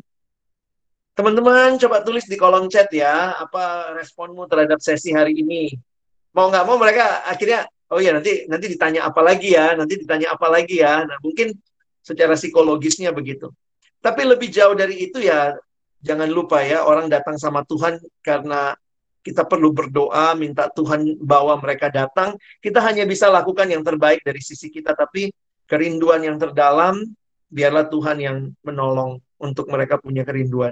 teman-teman coba tulis di kolom chat ya, apa responmu terhadap sesi hari ini. Mau nggak mau mereka akhirnya, oh ya nanti ditanya apa lagi ya, nanti ditanya apa lagi ya. Nah, mungkin secara psikologisnya begitu. Tapi lebih jauh dari itu ya, jangan lupa ya, orang datang sama Tuhan karena kita perlu berdoa, minta Tuhan bawa mereka datang. Kita hanya bisa lakukan yang terbaik dari sisi kita, tapi kerinduan yang terdalam, biarlah Tuhan yang menolong untuk mereka punya kerinduan.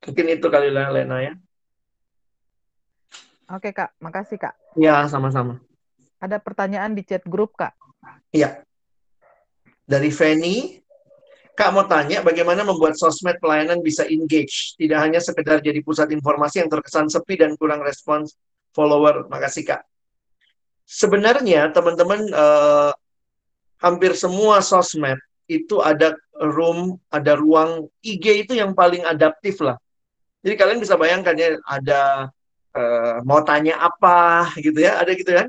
Mungkin itu kali lah, Lena ya. Oke, Kak. Makasih, Kak. Ya, sama-sama. Ada pertanyaan di chat grup, Kak. Iya. Dari Feni, Kak mau tanya bagaimana membuat sosmed pelayanan bisa engage, tidak hanya sekedar jadi pusat informasi yang terkesan sepi dan kurang respons follower. Makasih Kak. Sebenarnya teman-teman hampir semua sosmed itu ada room, ada ruang IG itu yang paling adaptif lah. Jadi kalian bisa bayangkan ya, ada mau tanya apa gitu ya, ada gitu kan?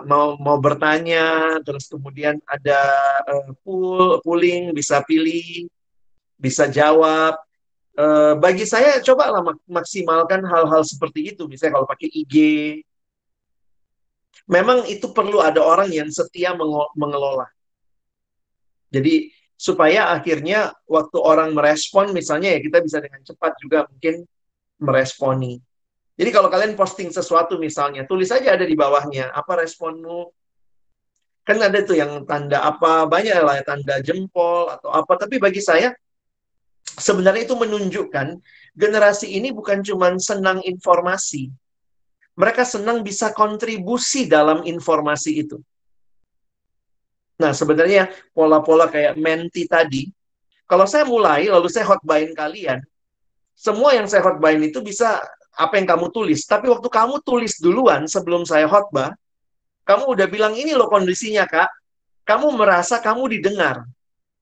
Mau bertanya, terus kemudian ada polling, bisa pilih, bisa jawab. Bagi saya cobalah maksimalkan hal-hal seperti itu. Misalnya kalau pakai IG, memang itu perlu ada orang yang setia mengelola. Jadi supaya akhirnya waktu orang merespon, misalnya ya kita bisa dengan cepat juga mungkin meresponi. Jadi kalau kalian posting sesuatu misalnya, tulis aja ada di bawahnya, apa responmu? Kan ada tuh yang tanda apa, banyak lah tanda jempol atau apa. Tapi bagi saya, sebenarnya itu menunjukkan generasi ini bukan cuma senang informasi. Mereka senang bisa kontribusi dalam informasi itu. Nah, sebenarnya pola-pola kayak menti tadi, kalau saya mulai, lalu saya hotbain kalian, semua yang saya hotbain itu bisa apa yang kamu tulis. Tapi waktu kamu tulis duluan sebelum saya hotbar, kamu udah bilang ini loh kondisinya, Kak. Kamu merasa kamu didengar.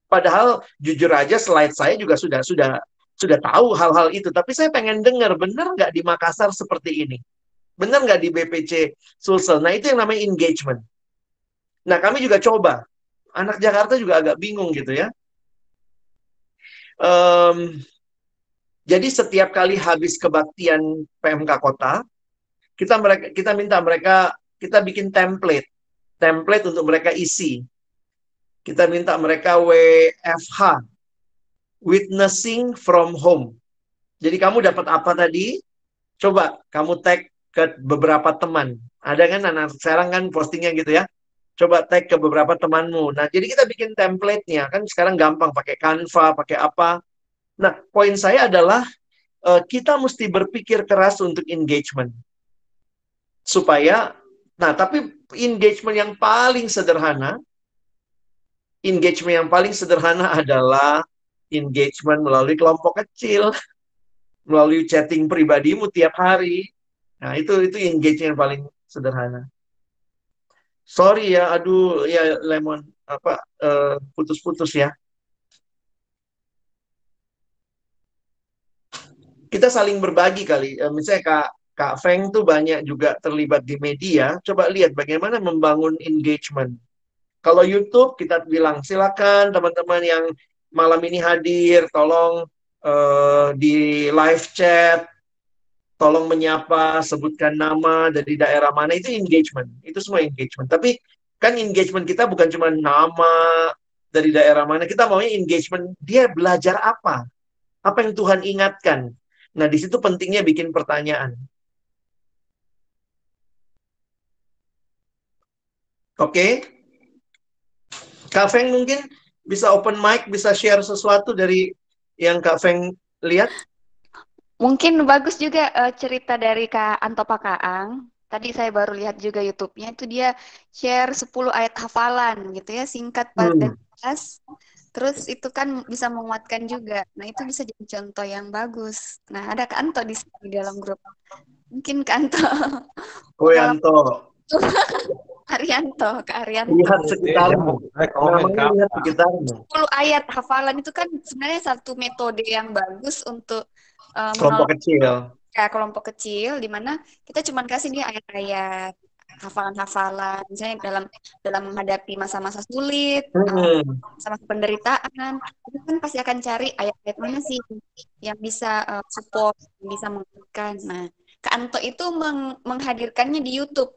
Padahal jujur aja slide saya juga sudah tahu hal-hal itu. Tapi saya pengen dengar, benar nggak di Makassar seperti ini? Benar nggak di BPC Sulsel? Nah, itu yang namanya engagement. Nah, kami juga coba. Anak Jakarta juga agak bingung gitu ya. Jadi setiap kali habis kebaktian PMK Kota, kita minta mereka, kita bikin template untuk mereka isi. Kita minta mereka WFH, witnessing from home. Jadi kamu dapat apa tadi? Coba kamu tag ke beberapa teman. Ada kan anak sekarang kan postingnya gitu ya. Coba tag ke beberapa temanmu. Nah, jadi kita bikin template-nya. Kan sekarang gampang pakai Canva, pakai apa. Nah, poin saya adalah kita mesti berpikir keras untuk engagement. Supaya, nah tapi engagement yang paling sederhana adalah engagement melalui kelompok kecil, melalui chatting pribadimu tiap hari. Nah, itu engagement yang paling sederhana. Sorry ya, aduh ya Lemon apa putus-putus ya. Kita saling berbagi kali. Misalnya Kak Feng tuh banyak juga terlibat di media. Coba lihat bagaimana membangun engagement. Kalau YouTube kita bilang silakan teman-teman yang malam ini hadir, tolong di live chat, tolong menyapa, sebutkan nama dari daerah mana, itu engagement. Itu semua engagement. Tapi kan engagement kita bukan cuma nama dari daerah mana, kita maunya engagement dia belajar apa? Apa yang Tuhan ingatkan? Nah, di situ pentingnya bikin pertanyaan. Oke? Kak Feng mungkin bisa open mic, bisa share sesuatu dari yang Kak Feng lihat? Mungkin bagus juga cerita dari Kak Anto Pakaang. Tadi saya baru lihat juga YouTube-nya, itu dia share 10 ayat hafalan gitu ya, singkat padat dan jelas. Terus itu kan bisa menguatkan juga. Nah, itu bisa jadi contoh yang bagus. Nah, ada Kak Anto di sini di dalam grup. Mungkin Kak Anto pengalaman Anto. Arianto, Kak Arianto. Lihat sekitarmu. Lihat sekitarmu. 10 ayat hafalan itu kan sebenarnya satu metode yang bagus untuk kelompok kecil. Ya, kelompok kecil di mana kita cuma kasih dia ayat-ayat hafalan-hafalan misalnya dalam menghadapi masa-masa sulit, masa-masa penderitaan, kita kan pasti akan cari ayat-ayat mana sih yang bisa support, yang bisa menguatkan. Nah, Kak Anto itu menghadirkannya di YouTube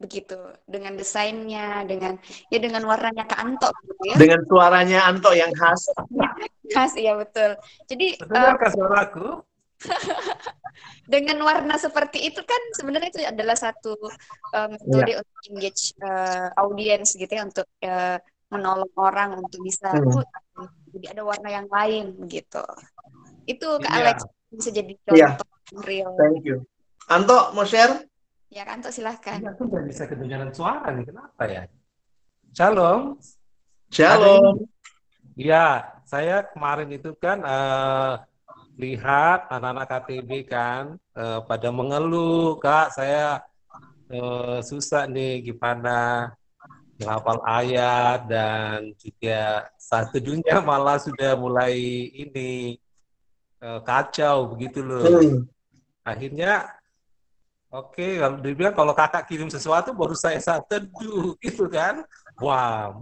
begitu dengan desainnya, dengan warnanya Kak Anto gitu ya. Dengan suaranya Anto yang khas. Khas, iya betul. Jadi dengarkan suaraku. Dengan warna seperti itu kan sebenarnya itu adalah satu metode untuk engage audience gitu ya, untuk menolong orang untuk bisa jadi ada warna yang lain begitu. Itu Kak Alex bisa jadi contoh real. Thank you. Anto mau share? Ya Kak Anto silahkan. Aku nggak bisa kedengaran suara nih, kenapa ya? Shalom. Shalom. Iya, saya kemarin itu kan lihat anak-anak KTB kan pada mengeluh, Kak, saya susah nih gimana menghafal ayat, dan juga saat teduhnya malah sudah mulai ini kacau begitu loh. Akhirnya oke, kalau dibilang kalau kakak kirim sesuatu baru saya saat teduh gitu kan. Wah,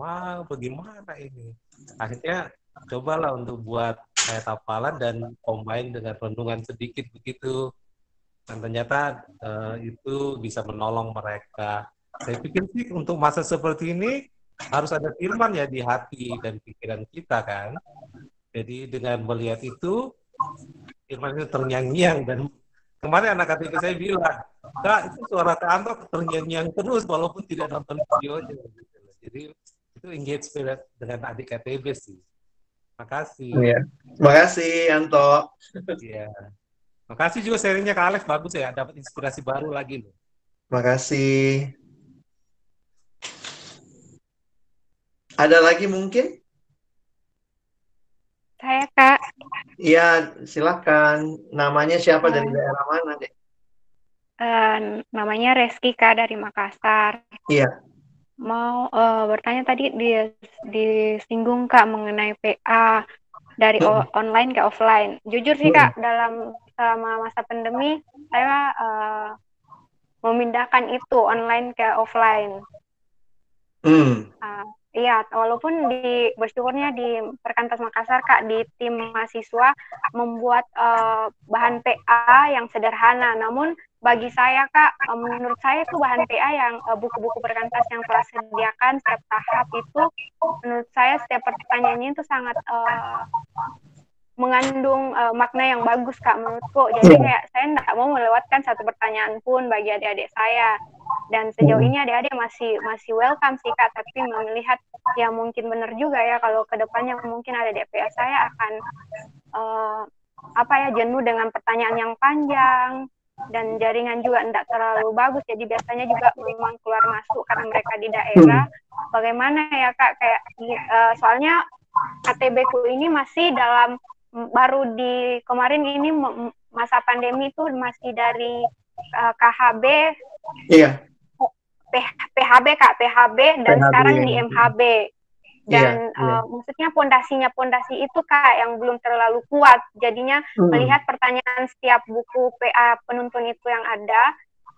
bagaimana ini? Akhirnya cobalah untuk buat ayat hafalan dan combine dengan renungan sedikit begitu. Dan ternyata itu bisa menolong mereka. Saya pikir sih untuk masa seperti ini harus ada firman ya di hati dan pikiran kita kan. Jadi dengan melihat itu, firman itu terngiang-ngiang. Dan kemarin anak adik saya bilang, Kak, itu suara Kak Anto terngiang-ngiang terus walaupun tidak nonton videonya. Jadi itu engage dengan adik KTB sih. Makasih. Iya. Makasih Anto. Iya. Makasih juga sharingnya Kak Alex, bagus ya, dapat inspirasi baru lagi loh. Makasih. Ada lagi mungkin? Saya, Kak. Iya, silakan. Namanya siapa dari daerah mana, Dek? Namanya Reski, Kak, dari Makassar. Iya. Mau bertanya tadi disinggung, Kak, mengenai PA dari online ke offline. Jujur sih, Kak, selama masa pandemi, saya memindahkan itu online ke offline. Iya, walaupun bersyukurnya di Perkantas Makassar, Kak, di tim mahasiswa membuat bahan PA yang sederhana. Namun bagi saya, Kak, menurut saya itu bahan PA yang buku-buku Perkantas yang telah sediakan setiap tahap itu, menurut saya setiap pertanyaannya itu sangat mengandung makna yang bagus, Kak, menurutku. Jadi kayak saya tidak mau melewatkan satu pertanyaan pun bagi adik-adik saya. Dan sejauh ini adik-adik masih welcome sih, Kak, tapi melihat ya mungkin benar juga ya kalau kedepannya mungkin ada DPA saya akan jenuh dengan pertanyaan yang panjang dan jaringan juga tidak terlalu bagus, jadi biasanya juga memang keluar masuk karena mereka di daerah. Bagaimana ya, Kak, kayak soalnya KTB-ku ini masih baru di kemarin ini masa pandemi itu masih dari KHB, iya, PHB, Kak, PHB dan PHB, sekarang di MHB. Dan iya. maksudnya pondasi itu, Kak, yang belum terlalu kuat. Jadinya melihat pertanyaan setiap buku PA penuntun itu yang ada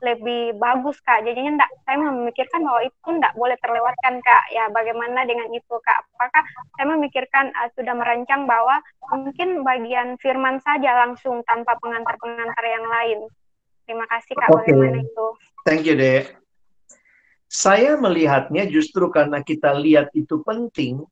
lebih bagus, Kak. Jadinya saya memikirkan bahwa itu tidak boleh terlewatkan, Kak. Ya, bagaimana dengan itu, Kak? Apakah saya memikirkan sudah merancang bahwa mungkin bagian firman saja langsung tanpa pengantar-pengantar yang lain. Terima kasih, Kak. Bagaimana itu? Thank you, Dek. Saya melihatnya justru karena kita lihat itu penting,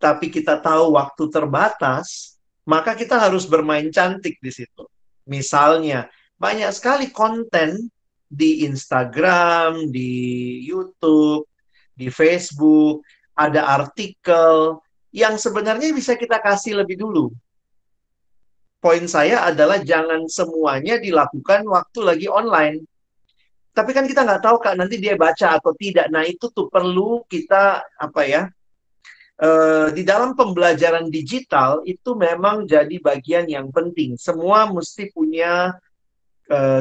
tapi kita tahu waktu terbatas, maka kita harus bermain cantik di situ. Misalnya, banyak sekali konten di Instagram, di YouTube, di Facebook, ada artikel yang sebenarnya bisa kita kasih lebih dulu. Poin saya adalah jangan semuanya dilakukan waktu lagi online. Tapi kan kita nggak tahu, Kak, nanti dia baca atau tidak. Nah, itu tuh perlu kita, di dalam pembelajaran digital, itu memang jadi bagian yang penting. Semua mesti punya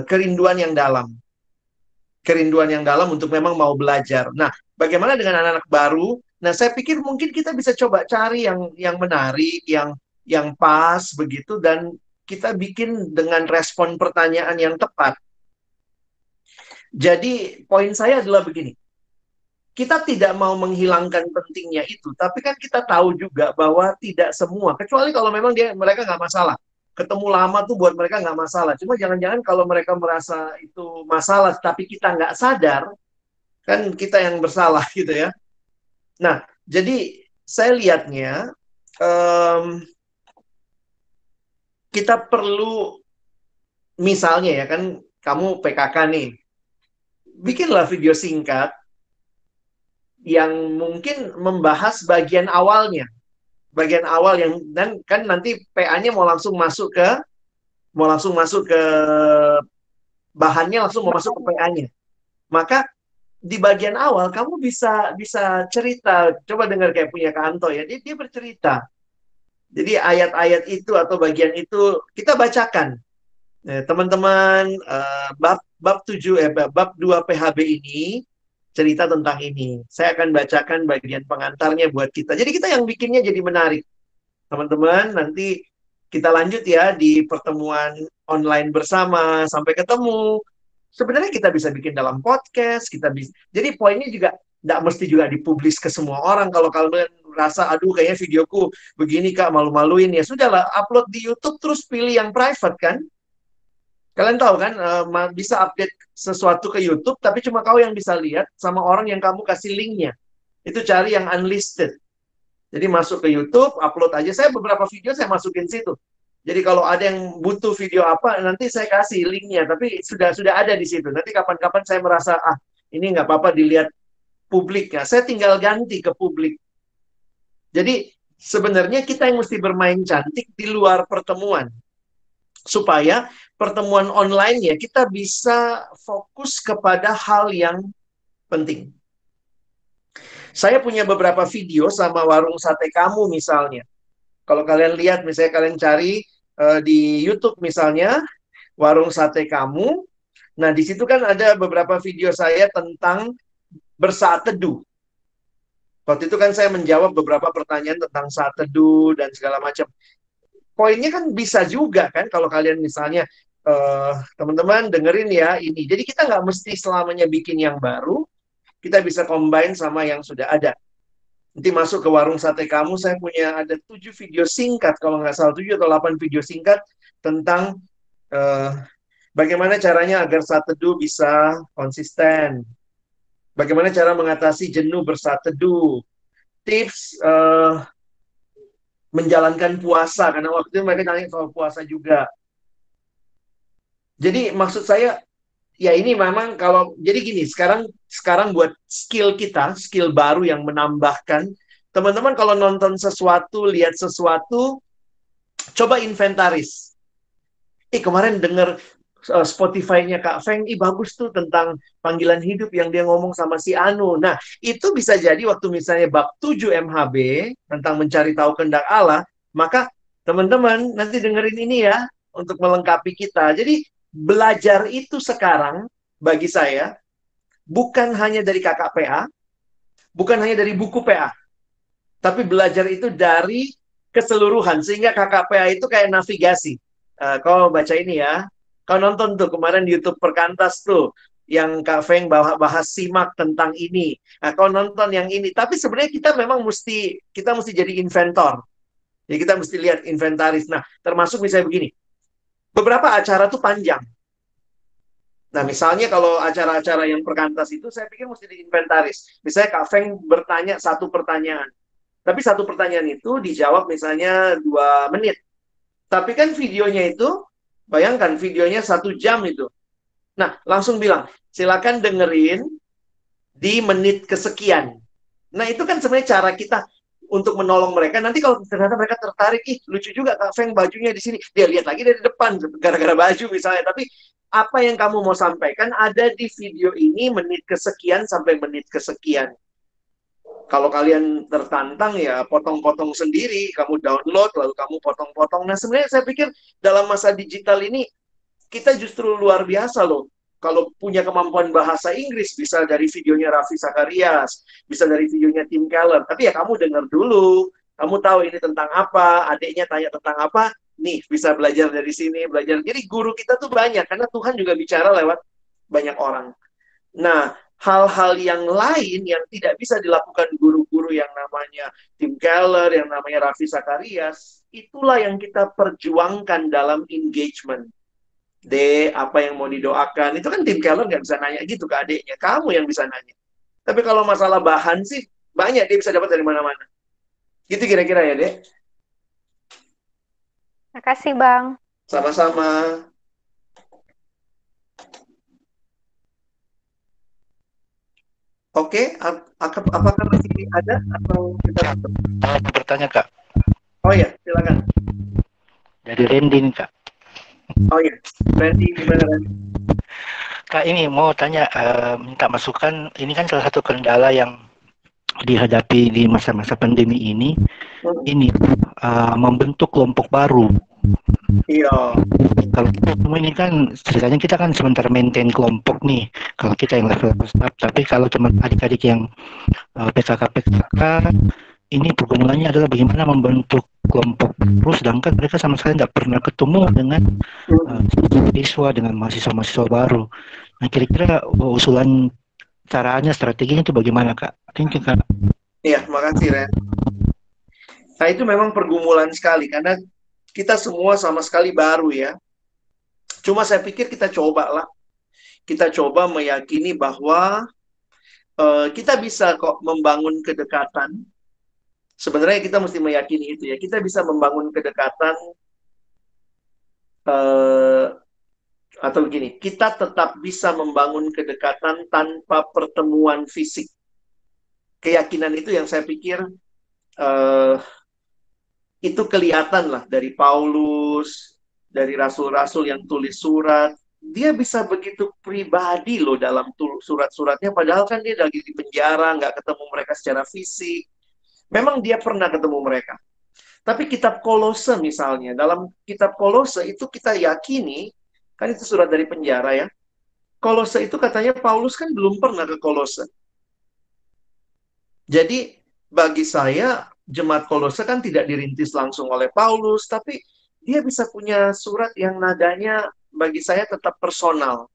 kerinduan yang dalam. Kerinduan yang dalam untuk memang mau belajar. Nah, bagaimana dengan anak-anak baru? Nah, saya pikir mungkin kita bisa coba cari yang menarik, yang pas, begitu, dan kita bikin dengan respon pertanyaan yang tepat. Jadi poin saya adalah begini, kita tidak mau menghilangkan pentingnya itu, tapi kan kita tahu juga bahwa tidak semua, kecuali kalau memang mereka nggak masalah, ketemu lama tuh buat mereka nggak masalah. Cuma jangan-jangan kalau mereka merasa itu masalah, tapi kita nggak sadar, kan kita yang bersalah gitu ya. Nah, jadi saya lihatnya kita perlu, misalnya ya kan, kamu PKK nih, bikinlah video singkat yang mungkin membahas bagian awalnya. Bagian awal yang, dan kan nanti PA-nya mau langsung masuk ke bahannya, langsung mau masuk ke PA-nya. Maka di bagian awal kamu bisa cerita, coba dengar kayak punya Kak Anto ya, dia bercerita. Jadi ayat-ayat itu atau bagian itu kita bacakan. Teman-teman, bab 2 PHB ini cerita tentang ini. Saya akan bacakan bagian pengantarnya buat kita. Jadi kita yang bikinnya jadi menarik. Teman-teman, nanti kita lanjut ya di pertemuan online bersama. Sampai ketemu. Sebenarnya kita bisa bikin dalam podcast, kita bisa. Jadi poinnya juga nggak mesti juga dipublis ke semua orang. Kalau kalian rasa, aduh kayaknya videoku begini Kak, malu-maluin, ya sudahlah, upload di YouTube terus pilih yang private kan. Kalian tahu kan, bisa update sesuatu ke YouTube, tapi cuma kau yang bisa lihat sama orang yang kamu kasih linknya. Itu cari yang unlisted. Jadi masuk ke YouTube, upload aja. Saya beberapa video saya masukin situ. Jadi kalau ada yang butuh video apa, nanti saya kasih linknya. Tapi sudah ada di situ. Nanti kapan-kapan saya merasa, ini nggak apa-apa dilihat publik ya. Saya tinggal ganti ke publik. Jadi sebenarnya kita yang mesti bermain cantik di luar pertemuan. Supaya pertemuan online ya kita bisa fokus kepada hal yang penting. Saya punya beberapa video sama warung sate kamu misalnya. Kalau kalian lihat, misalnya kalian cari di YouTube misalnya, warung sate kamu. Nah, di situ kan ada beberapa video saya tentang bersaat teduh. Waktu itu kan saya menjawab beberapa pertanyaan tentang saat teduh dan segala macam. Poinnya kan bisa juga kan kalau kalian misalnya, teman-teman dengerin ya ini. Jadi kita nggak mesti selamanya bikin yang baru, kita bisa combine sama yang sudah ada. Nanti masuk ke warung sate kamu, saya punya ada 7 video singkat, kalau nggak salah 7 atau 8 video singkat tentang bagaimana caranya agar saat teduh bisa konsisten. Bagaimana cara mengatasi jenuh bersaat teduh. Tips menjalankan puasa, karena waktu itu mereka tanya soal puasa juga. Jadi maksud saya, ya ini memang kalau, jadi gini, sekarang buat skill kita, skill baru yang menambahkan, teman-teman kalau nonton sesuatu, lihat sesuatu, coba inventaris. Kemarin denger Spotify-nya Kak Feng, bagus tuh tentang panggilan hidup yang dia ngomong sama si Anu. Nah, itu bisa jadi waktu misalnya bab 7 MHB, tentang mencari tahu kehendak Allah, maka teman-teman nanti dengerin ini ya, untuk melengkapi kita. Jadi, belajar itu sekarang, bagi saya, bukan hanya dari KKPA, bukan hanya dari buku PA, tapi belajar itu dari keseluruhan, sehingga KKPA itu kayak navigasi. Kau baca ini ya, kau nonton tuh kemarin di YouTube Perkantas tuh, yang Kak Feng bahas simak tentang ini. Nah, kau nonton yang ini. Tapi sebenarnya kita memang mesti jadi inventor. Jadi kita mesti lihat inventaris. Nah, termasuk misalnya begini. Beberapa acara tuh panjang. Nah, misalnya kalau acara-acara yang Perkantas itu, saya pikir mesti diinventaris. Misalnya Kak Feng bertanya satu pertanyaan. Tapi satu pertanyaan itu dijawab misalnya 2 menit. Tapi kan videonya itu, bayangkan videonya 1 jam itu. Nah, langsung bilang, silakan dengerin di menit kesekian. Nah, itu kan sebenarnya cara kita untuk menolong mereka. Nanti kalau ternyata mereka tertarik, lucu juga Kak Feng bajunya di sini. Dia lihat lagi dari depan, gara-gara baju misalnya. Tapi apa yang kamu mau sampaikan ada di video ini menit kesekian sampai menit kesekian. Kalau kalian tertantang ya potong-potong sendiri, kamu download lalu kamu potong-potong. Nah sebenarnya saya pikir dalam masa digital ini kita justru luar biasa loh. Kalau punya kemampuan bahasa Inggris bisa dari videonya Raffi Sakarias, bisa dari videonya Tim Keller. Tapi ya kamu dengar dulu, kamu tahu ini tentang apa, adiknya tanya tentang apa, nih bisa belajar dari sini, belajar. Jadi guru kita tuh banyak karena Tuhan juga bicara lewat banyak orang. Nah, hal-hal yang lain yang tidak bisa dilakukan guru-guru yang namanya Tim Keller, yang namanya Raffi Sakarias, itulah yang kita perjuangkan dalam engagement. Apa yang mau didoakan, itu kan Tim Keller nggak bisa nanya gitu ke adiknya, kamu yang bisa nanya. Tapi kalau masalah bahan sih, banyak dia bisa dapat dari mana-mana. Gitu kira-kira ya, Dek? Makasih, Bang. Sama-sama. Oke, apakah masih ada atau kita tutup? Mau bertanya, Kak. Oh ya, silakan. Dari Randy nih, Kak. Oh ya, Randy gimana Randy? Kak, ini mau tanya, minta masukan. Ini kan salah satu kendala yang dihadapi di masa-masa pandemi ini membentuk kelompok baru. Iya. Kalau kita semua ini kan ceritanya kita kan sementara maintain kelompok nih. Kalau kita yang level staff, tapi kalau teman adik-adik yang PKK ini pergumulannya adalah bagaimana membentuk kelompok baru, sedangkan mereka sama sekali nggak pernah ketemu dengan siswa, dengan mahasiswa-mahasiswa baru. Nah, kira-kira usulan caranya, strateginya itu bagaimana, Kak? Thank you, Kak. Iya, makasih, Ren. Nah, itu memang pergumulan sekali, karena kita semua sama sekali baru ya. Cuma saya pikir kita cobalah. Kita coba meyakini bahwa kita bisa kok membangun kedekatan. Sebenarnya kita mesti meyakini itu ya. Kita bisa membangun kedekatan atau begini, kita tetap bisa membangun kedekatan tanpa pertemuan fisik. Keyakinan itu yang saya pikir itu kelihatan lah dari Paulus, dari rasul-rasul yang tulis surat. Dia bisa begitu pribadi loh dalam surat-suratnya, padahal kan dia lagi di penjara, nggak ketemu mereka secara fisik. Memang dia pernah ketemu mereka. Tapi kitab Kolose misalnya, dalam kitab Kolose itu kita yakini, kan itu surat dari penjara ya. Kolose itu katanya Paulus kan belum pernah ke Kolose. Jadi bagi saya, jemaat Kolose kan tidak dirintis langsung oleh Paulus, tapi dia bisa punya surat yang nadanya bagi saya tetap personal.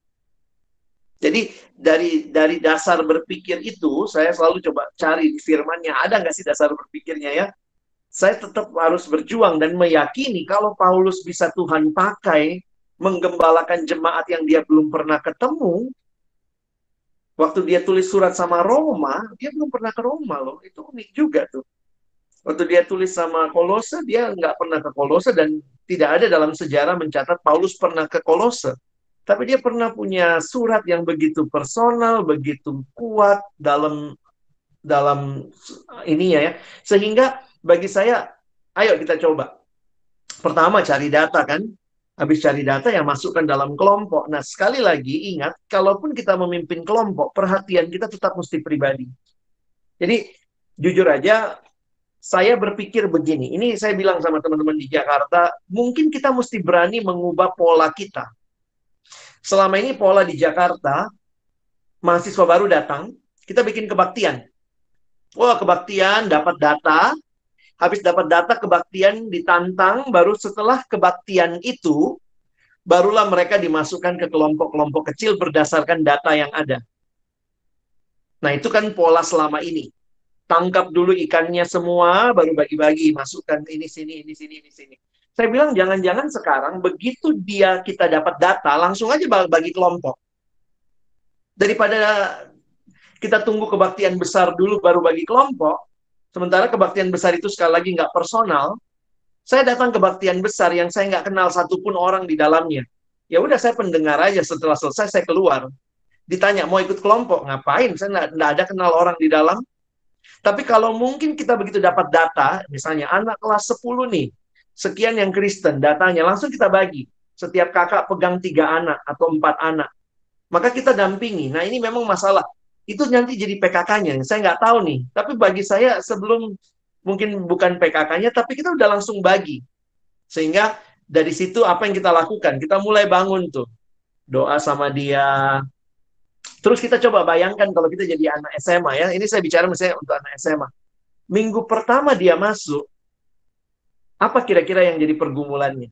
Jadi dari dasar berpikir itu, saya selalu coba cari di firman-nya, ada nggak sih dasar berpikirnya ya? Saya tetap harus berjuang dan meyakini kalau Paulus bisa Tuhan pakai menggembalakan jemaat yang dia belum pernah ketemu. Waktu dia tulis surat sama Roma, dia belum pernah ke Roma loh. Itu unik juga tuh. Waktu dia tulis sama Kolose, dia nggak pernah ke Kolose dan tidak ada dalam sejarah mencatat Paulus pernah ke Kolose. Tapi dia pernah punya surat yang begitu personal, begitu kuat dalam ininya ya. Sehingga bagi saya, ayo kita coba. Pertama cari data kan. Habis cari data yang masukkan dalam kelompok. Nah sekali lagi ingat, kalaupun kita memimpin kelompok, perhatian kita tetap mesti pribadi. Jadi jujur aja, saya berpikir begini. Ini saya bilang sama teman-teman di Jakarta, mungkin kita mesti berani mengubah pola kita. Selama ini pola di Jakarta, mahasiswa baru datang, kita bikin kebaktian. Wah, kebaktian, dapat data. Habis dapat data, kebaktian ditantang. Baru setelah kebaktian itu, barulah mereka dimasukkan ke kelompok-kelompok kecil berdasarkan data yang ada. Nah, itu kan pola selama ini. Tangkap dulu ikannya semua, baru bagi-bagi. Masukkan ini, sini, ini, sini, ini, sini. Saya bilang, jangan-jangan sekarang, begitu kita dapat data, langsung aja bagi kelompok. Daripada kita tunggu kebaktian besar dulu, baru bagi kelompok, sementara kebaktian besar itu sekali lagi nggak personal, saya datang kebaktian besar yang saya nggak kenal satupun orang di dalamnya. Ya udah, saya pendengar aja, setelah selesai saya keluar. Ditanya, mau ikut kelompok? Ngapain? Saya nggak ada kenal orang di dalam. Tapi kalau mungkin kita begitu dapat data, misalnya anak kelas 10 nih, sekian yang Kristen, datanya langsung kita bagi. Setiap kakak pegang 3 anak atau 4 anak. Maka kita dampingi. Nah ini memang masalah. Itu nanti jadi PKK-nya. Saya nggak tahu nih. Tapi bagi saya sebelum, mungkin bukan PKK-nya, tapi kita udah langsung bagi. Sehingga dari situ apa yang kita lakukan? Kita mulai bangun tuh. Doa sama dia. Terus kita coba bayangkan kalau kita jadi anak SMA ya. Ini saya bicara misalnya untuk anak SMA. Minggu pertama dia masuk, apa kira-kira yang jadi pergumulannya?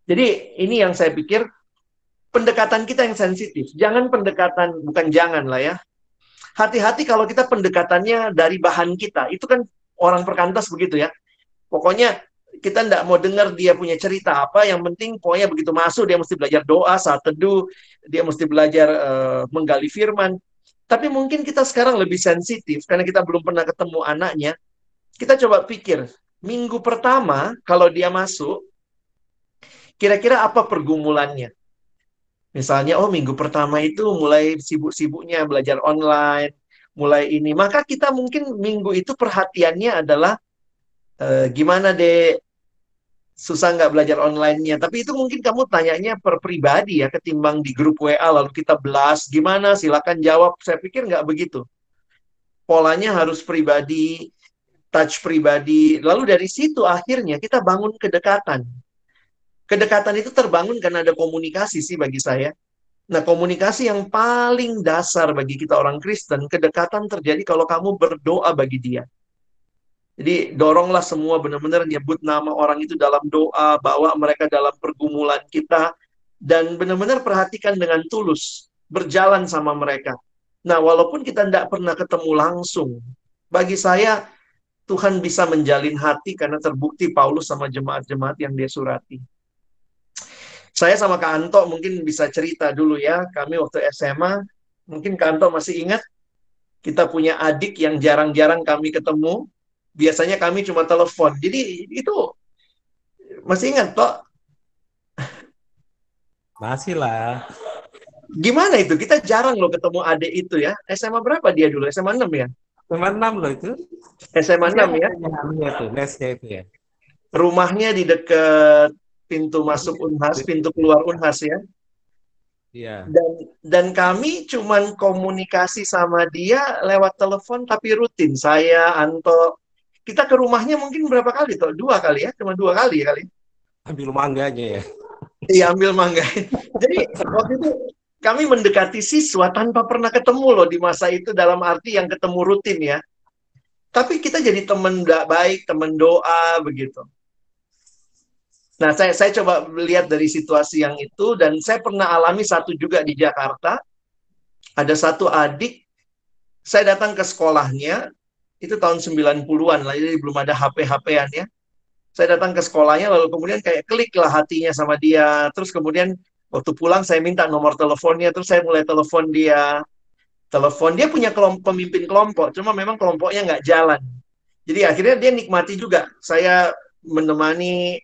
Jadi ini yang saya pikir, pendekatan kita yang sensitif. Jangan pendekatan, bukan jangan lah ya. Hati-hati kalau kita pendekatannya dari bahan kita. Itu kan orang perkantas begitu ya. Pokoknya kita tidak mau dengar dia punya cerita apa. Yang penting pokoknya begitu masuk dia mesti belajar doa, saat teduh. Dia mesti belajar menggali firman. Tapi mungkin kita sekarang lebih sensitif karena kita belum pernah ketemu anaknya. Kita coba pikir, minggu pertama kalau dia masuk, kira-kira apa pergumulannya? Misalnya, oh minggu pertama itu mulai sibuk-sibuknya belajar online, mulai ini. Maka kita mungkin minggu itu perhatiannya adalah, gimana deh, susah nggak belajar online-nya. Tapi itu mungkin kamu tanyanya per pribadi ya, ketimbang di grup WA, lalu kita blast, gimana, silakan jawab. Saya pikir nggak begitu. Polanya harus pribadi, touch pribadi. Lalu dari situ akhirnya kita bangun kedekatan. Kedekatan itu terbangun karena ada komunikasi sih bagi saya. Nah, komunikasi yang paling dasar bagi kita orang Kristen, kedekatan terjadi kalau kamu berdoa bagi dia. Jadi doronglah semua benar-benar nyebut nama orang itu dalam doa, bawa mereka dalam pergumulan kita, dan benar-benar perhatikan dengan tulus, berjalan sama mereka. Nah, walaupun kita tidak pernah ketemu langsung, bagi saya Tuhan bisa menjalin hati karena terbukti Paulus sama jemaat-jemaat yang dia surati. Saya sama Kak Anto mungkin bisa cerita dulu ya. Kami waktu SMA, mungkin Kak Anto masih ingat, kita punya adik yang jarang-jarang kami ketemu. Biasanya kami cuma telepon. Jadi itu masih ingat kok. Masih lah. Gimana itu? Kita jarang loh ketemu adik itu ya. SMA berapa dia dulu? SMA 6 ya? SMA 6 loh itu. SMA 6 ya? Mesnya itu ya. Rumahnya di dekat pintu masuk Unhas, pintu keluar Unhas ya. Iya. Dan kami cuman komunikasi sama dia lewat telepon tapi rutin. Saya, Anto, kita ke rumahnya mungkin berapa kali toh? 2 kali ya? Cuma 2 kali kali. Ambil mangganya ya. Iya, ambil mangga. Jadi waktu itu kami mendekati siswa tanpa pernah ketemu loh di masa itu, dalam arti yang ketemu rutin ya. Tapi kita jadi teman baik, teman doa begitu. Nah, saya coba lihat dari situasi yang itu, dan saya pernah alami satu juga di Jakarta. Ada satu adik, saya datang ke sekolahnya, itu tahun 90-an lah, jadi belum ada HP-HP-an ya. Saya datang ke sekolahnya, lalu kemudian kayak klik lah hatinya sama dia. Terus kemudian waktu pulang saya minta nomor teleponnya, terus saya mulai telepon dia. Telepon, dia punya pemimpin kelompok, cuma memang kelompoknya nggak jalan. Jadi akhirnya dia nikmati juga. Saya menemani,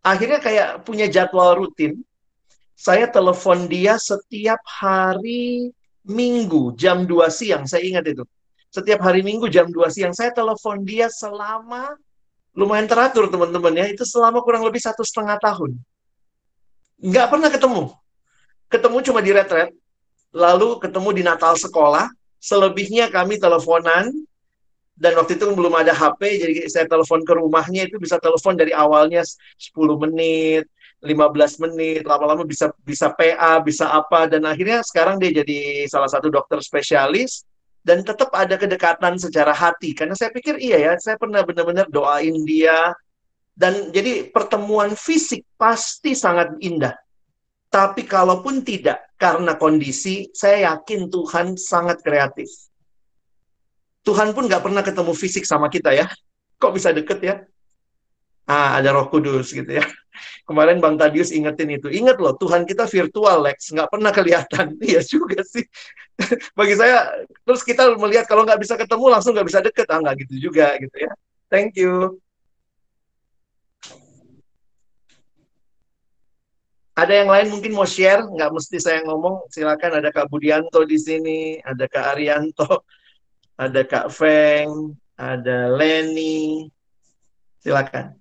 akhirnya kayak punya jadwal rutin. Saya telepon dia setiap hari Minggu jam 2 siang, saya ingat itu. Setiap hari Minggu jam 2 siang, saya telepon dia selama, lumayan teratur teman-teman ya, itu selama kurang lebih 1,5 tahun. Nggak pernah ketemu. Ketemu cuma di retret, lalu ketemu di Natal sekolah, selebihnya kami teleponan, dan waktu itu belum ada HP, jadi saya telepon ke rumahnya, itu bisa telepon dari awalnya 10 menit, 15 menit, lama-lama bisa PA, bisa apa, dan akhirnya sekarang dia jadi salah satu dokter spesialis, dan tetap ada kedekatan secara hati, karena saya pikir iya ya, saya pernah benar-benar doain dia, dan jadi pertemuan fisik pasti sangat indah. Tapi kalaupun tidak, karena kondisi, saya yakin Tuhan sangat kreatif. Tuhan pun nggak pernah ketemu fisik sama kita ya. Kok bisa deket ya? Ada Roh Kudus gitu ya. Kemarin Bang Tadius ingetin itu. Ingat loh, Tuhan kita virtual, Lex. Nggak pernah kelihatan. Iya juga sih. Bagi saya, terus kita melihat kalau nggak bisa ketemu, langsung nggak bisa deket. Nggak gitu juga gitu ya. Thank you. Ada yang lain mungkin mau share? Nggak mesti saya ngomong. Silakan, ada Kak Budianto di sini. Ada Kak Arianto. Ada Kak Feng. Ada Lenny. Silakan.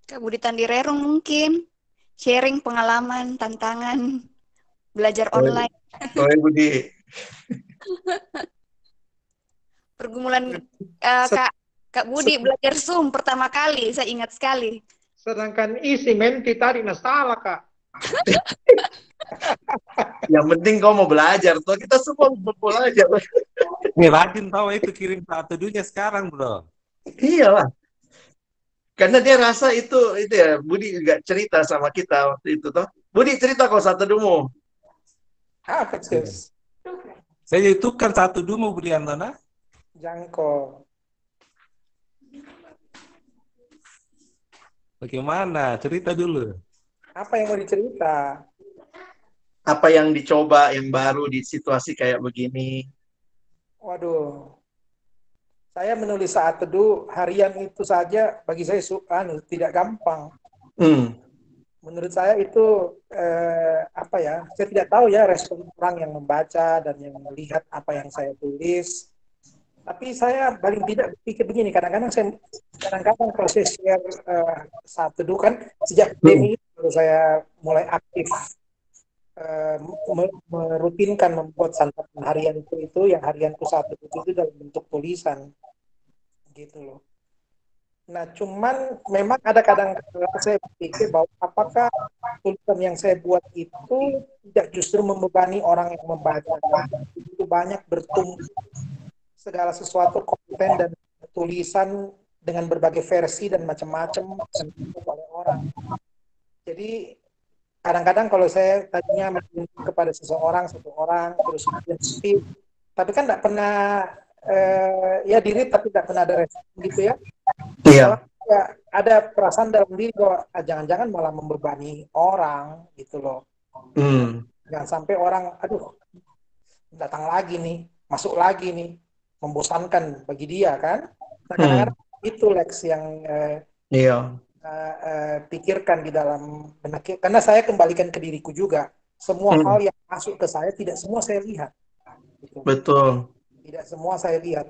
Kak Budi Tandirerung mungkin sharing pengalaman, tantangan, belajar online. Budi. Pergumulan Kak Budi belajar Zoom pertama kali, saya ingat sekali. Sedangkan isi menti tadi salah, Kak. Yang penting kau mau belajar, toh kita semua mau belajar. Nih rajin tahu itu kirim satu dunia sekarang, bro. Iyalah. Karena dia rasa itu ya, Budi juga cerita sama kita waktu itu toh. Budi cerita kau satu dumo. Apa, Cis? Saya itu kan satu dumo, Budi Antona. Jangko. Bagaimana? Cerita dulu. Apa yang mau dicerita? Apa yang dicoba yang baru di situasi kayak begini? Waduh. Saya menulis saat teduh harian itu saja bagi saya tidak gampang. Menurut saya itu saya tidak tahu ya respon orang yang membaca dan yang melihat apa yang saya tulis. Tapi saya paling tidak berpikir begini, kadang-kadang proses share saat teduh kan sejak pandemi baru saya mulai aktif merutinkan membuat santapan harian itu yang harianku satu itu dalam bentuk tulisan gitu loh. Nah, cuman memang ada kadang-kadang saya berpikir bahwa apakah tulisan yang saya buat itu tidak justru membebani orang yang membaca. Itu banyak bertumbuh segala sesuatu konten dan tulisan dengan berbagai versi dan macam-macam oleh orang. Jadi kadang-kadang kalau saya tadinya mengirim kepada satu orang terus kemudian tapi kan tidak pernah ya diri tapi tidak pernah ada respon gitu ya. Malah ya, ada perasaan dalam diri bahwa jangan-jangan malah membebani orang gitu loh. Jangan sampai orang aduh datang lagi nih, masuk lagi nih, membosankan bagi dia kan. Nah, kadang-kadang itu Lex yang pikirkan di dalam benak, karena saya kembalikan ke diriku juga. Semua hal yang masuk ke saya tidak semua saya lihat. Gitu. Betul. Tidak semua saya lihat.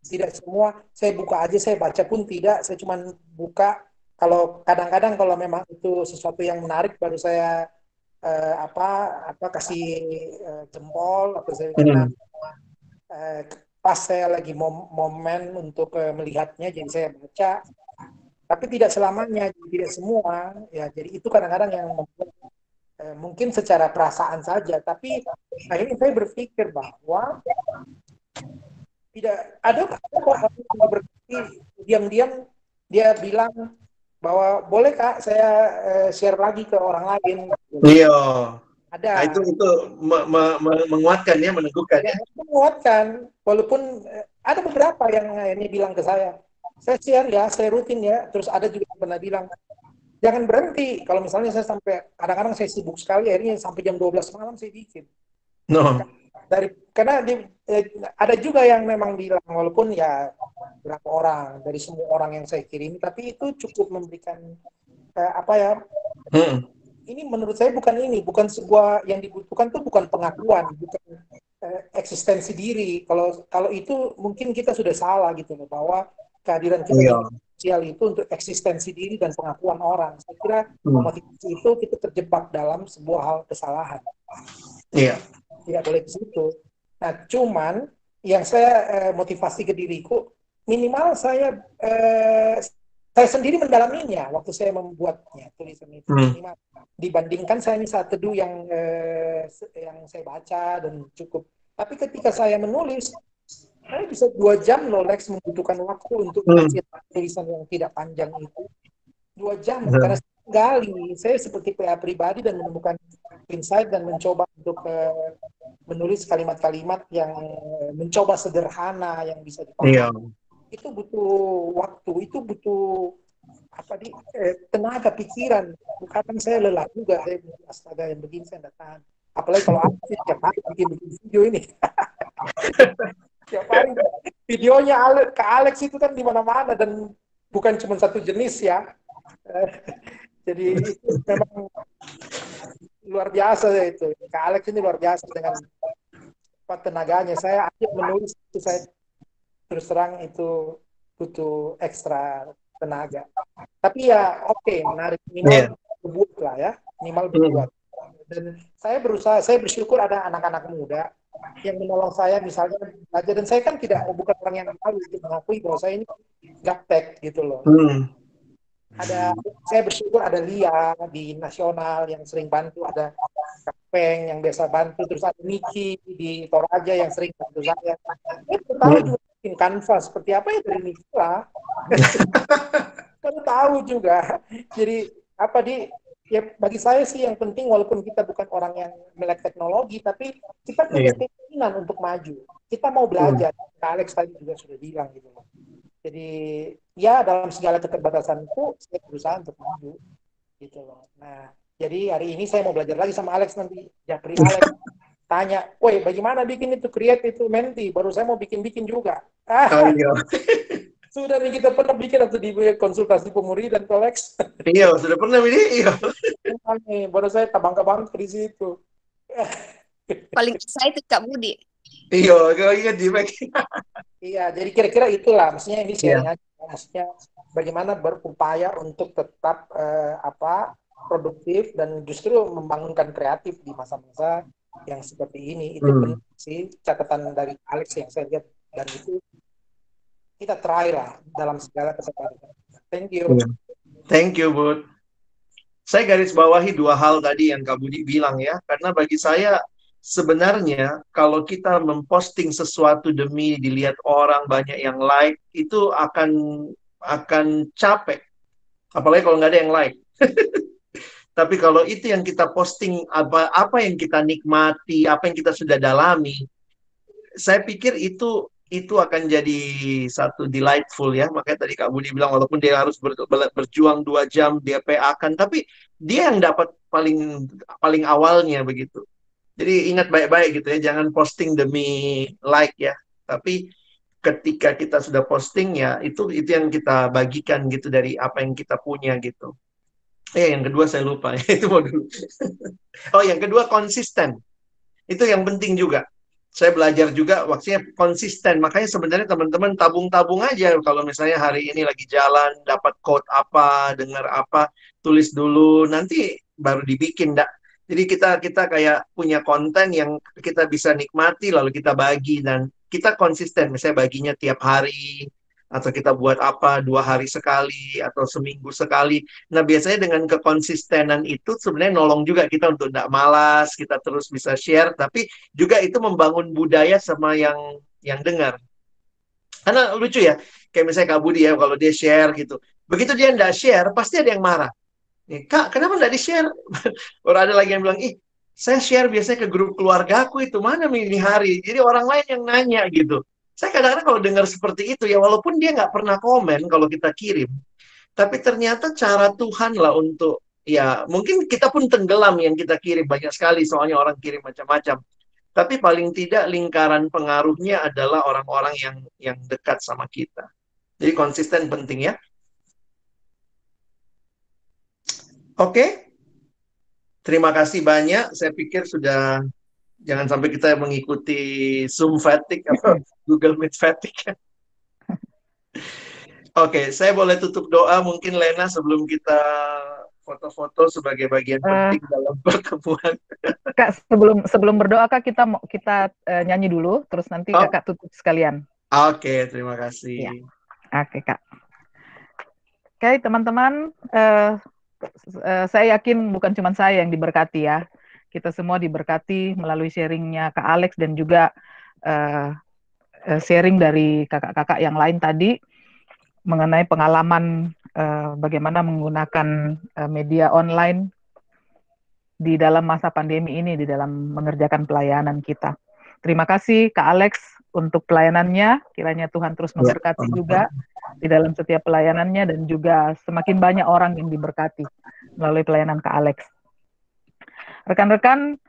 Tidak semua saya buka aja, saya baca pun tidak. Saya cuma buka. Kalau kadang-kadang kalau memang itu sesuatu yang menarik baru saya kasih jempol atau saya pas saya lagi momen untuk melihatnya jadi saya baca. Tapi tidak selamanya, tidak semua. Ya, jadi itu kadang-kadang yang mungkin secara perasaan saja. Tapi akhirnya saya berpikir bahwa tidak ada orang yang berarti diam-diam dia bilang bahwa boleh Kak saya share lagi ke orang lain. Iya. Ada. Nah, itu menguatkan ya, meneguhkan ya. Menguatkan, walaupun ada beberapa yang ini bilang ke saya share ya, saya rutin ya. Terus ada juga yang pernah bilang, jangan berhenti. Kalau misalnya saya sampai, kadang-kadang saya sibuk sekali, akhirnya sampai jam 12 malam saya bikin. No. Karena ada juga yang memang bilang, walaupun ya berapa orang, dari semua orang yang saya kirim, tapi itu cukup memberikan, ini menurut saya bukan sebuah yang dibutuhkan tuh bukan pengakuan, bukan eksistensi diri. Kalau itu mungkin kita sudah salah gitu loh, bahwa kehadiran kita di sosial itu untuk eksistensi diri dan pengakuan orang. Saya kira motivasi itu kita terjebak dalam sebuah hal kesalahan. Iya. Tidak boleh ke situ. Nah, cuman yang saya motivasi ke diriku, minimal saya sendiri mendalaminya waktu saya membuatnya tulisan itu. Minimal dibandingkan saya ini saat teduh yang saya baca dan cukup. Tapi ketika saya menulis, saya bisa 2 jam loh Lex membutuhkan waktu untuk menghasilkan tulisan yang tidak panjang itu. 2 jam karena saya gali. Saya seperti PA pribadi dan menemukan insight dan mencoba untuk menulis kalimat-kalimat yang mencoba sederhana yang bisa dipahami. Itu butuh waktu, itu butuh tenaga pikiran. Kadang saya lelah juga, saya astaga yang begini saya tidak tahan. Apalagi kalau aku tiap hari bikin video ini. Tiap hari videonya ke Alex itu kan di mana-mana dan bukan cuma satu jenis ya. Jadi itu memang luar biasa itu. Kak Alex ini luar biasa dengan tenaganya. Saya menulis itu saya terus terang itu butuh ekstra tenaga. Tapi ya menarik, minimal berbuat lah ya, minimal berbuat. Dan saya bersyukur ada anak-anak muda yang menolong saya misalnya belajar, dan saya kan bukan orang yang malu untuk mengakui bahwa saya ini gaptek gitu loh. Saya bersyukur ada Lia di nasional yang sering bantu, ada Kapeng yang biasa bantu, terus ada Niki di Toraja yang sering bantu saya. Saya tahu juga Canva seperti apa ya dari Niki lah. Saya tahu juga. Jadi ya bagi saya sih yang penting walaupun kita bukan orang yang melek teknologi, tapi kita punya keinginan untuk maju. Kita mau belajar. Alex tadi juga sudah bilang gitu loh. Jadi ya dalam segala keterbatasanku saya berusaha untuk maju gitu loh. Nah, jadi hari ini saya mau belajar lagi sama Alex nanti. Japri Alex tanya, "Woi, bagaimana bikin itu create itu Menti? Baru saya mau bikin juga." Sudah nih kita pernah bikin atau di konsultasi pemuridan Alex. Iya, sudah pernah ini. Iya. Baru saya tabang-kabang di situ. Paling excited Kak Budi. Iya, ingat di Iya, jadi kira-kira itulah. Maksudnya ini sharing aja. Maksudnya bagaimana berupaya untuk tetap produktif dan justru membangunkan kreatif di masa-masa yang seperti ini. Itu benar sih catatan dari Alex yang saya lihat, dan itu kita try lah dalam segala kesempatan. Thank you. Thank you, Bud. Saya garis bawahi dua hal tadi yang Kak Budi bilang ya, karena bagi saya sebenarnya kalau kita memposting sesuatu demi dilihat orang banyak yang like, itu akan capek. Apalagi kalau nggak ada yang like. Tapi kalau itu yang kita posting, apa yang kita nikmati, apa yang kita sudah dalami, saya pikir itu akan jadi satu delightful ya. Makanya tadi Kak Budi bilang, walaupun dia harus berjuang 2 jam, dia PA-kan, tapi dia yang dapat paling awalnya begitu. Jadi ingat baik-baik gitu ya, jangan posting demi like ya. Tapi ketika kita sudah posting ya, itu yang kita bagikan gitu dari apa yang kita punya gitu. Yang kedua saya lupa, itu mau dulu. Oh, yang kedua konsisten. Itu yang penting juga. Saya belajar juga waktunya konsisten. Makanya sebenarnya teman-teman tabung-tabung aja. Kalau misalnya hari ini lagi jalan, dapat quote apa, dengar apa, tulis dulu. Nanti baru dibikin, dak. Jadi kita kayak punya konten yang kita bisa nikmati, lalu kita bagi. Dan kita konsisten. Misalnya baginya tiap hari, atau kita buat apa 2 hari sekali atau seminggu sekali. Nah, biasanya dengan kekonsistenan itu sebenarnya nolong juga kita untuk tidak malas, kita terus bisa share, tapi juga itu membangun budaya sama yang dengar. Karena lucu ya, kayak misalnya Kak Budi ya, kalau dia share gitu, begitu dia tidak share, pasti ada yang marah. Kak, kenapa tidak di-share? Orang ada lagi yang bilang, saya share biasanya ke grup keluarga aku, itu mana ini hari? Jadi orang lain yang nanya gitu. Saya kadang-kadang kalau dengar seperti itu ya, walaupun dia nggak pernah komen kalau kita kirim, tapi ternyata cara Tuhan lah untuk, ya mungkin kita pun tenggelam yang kita kirim banyak sekali, soalnya orang kirim macam-macam. Tapi paling tidak lingkaran pengaruhnya adalah orang-orang yang dekat sama kita. Jadi konsisten penting ya. Oke. Terima kasih banyak. Saya pikir sudah. Jangan sampai kita mengikuti Zoom fatigue atau Google Meet fatigue. Oke, saya boleh tutup doa mungkin Lena sebelum kita foto-foto sebagai bagian penting dalam pertemuan. Kak, sebelum berdoa Kak, kita nyanyi dulu, terus nanti Kakak tutup sekalian. Oke, terima kasih. Ya. Oke Kak. Oke teman-teman, saya yakin bukan cuma saya yang diberkati ya. Kita semua diberkati melalui sharingnya Kak Alex dan juga sharing dari kakak-kakak yang lain tadi mengenai pengalaman bagaimana menggunakan media online di dalam masa pandemi ini, di dalam mengerjakan pelayanan kita. Terima kasih Kak Alex untuk pelayanannya, kiranya Tuhan terus memberkati juga di dalam setiap pelayanannya dan juga semakin banyak orang yang diberkati melalui pelayanan Kak Alex. Rekan-rekan,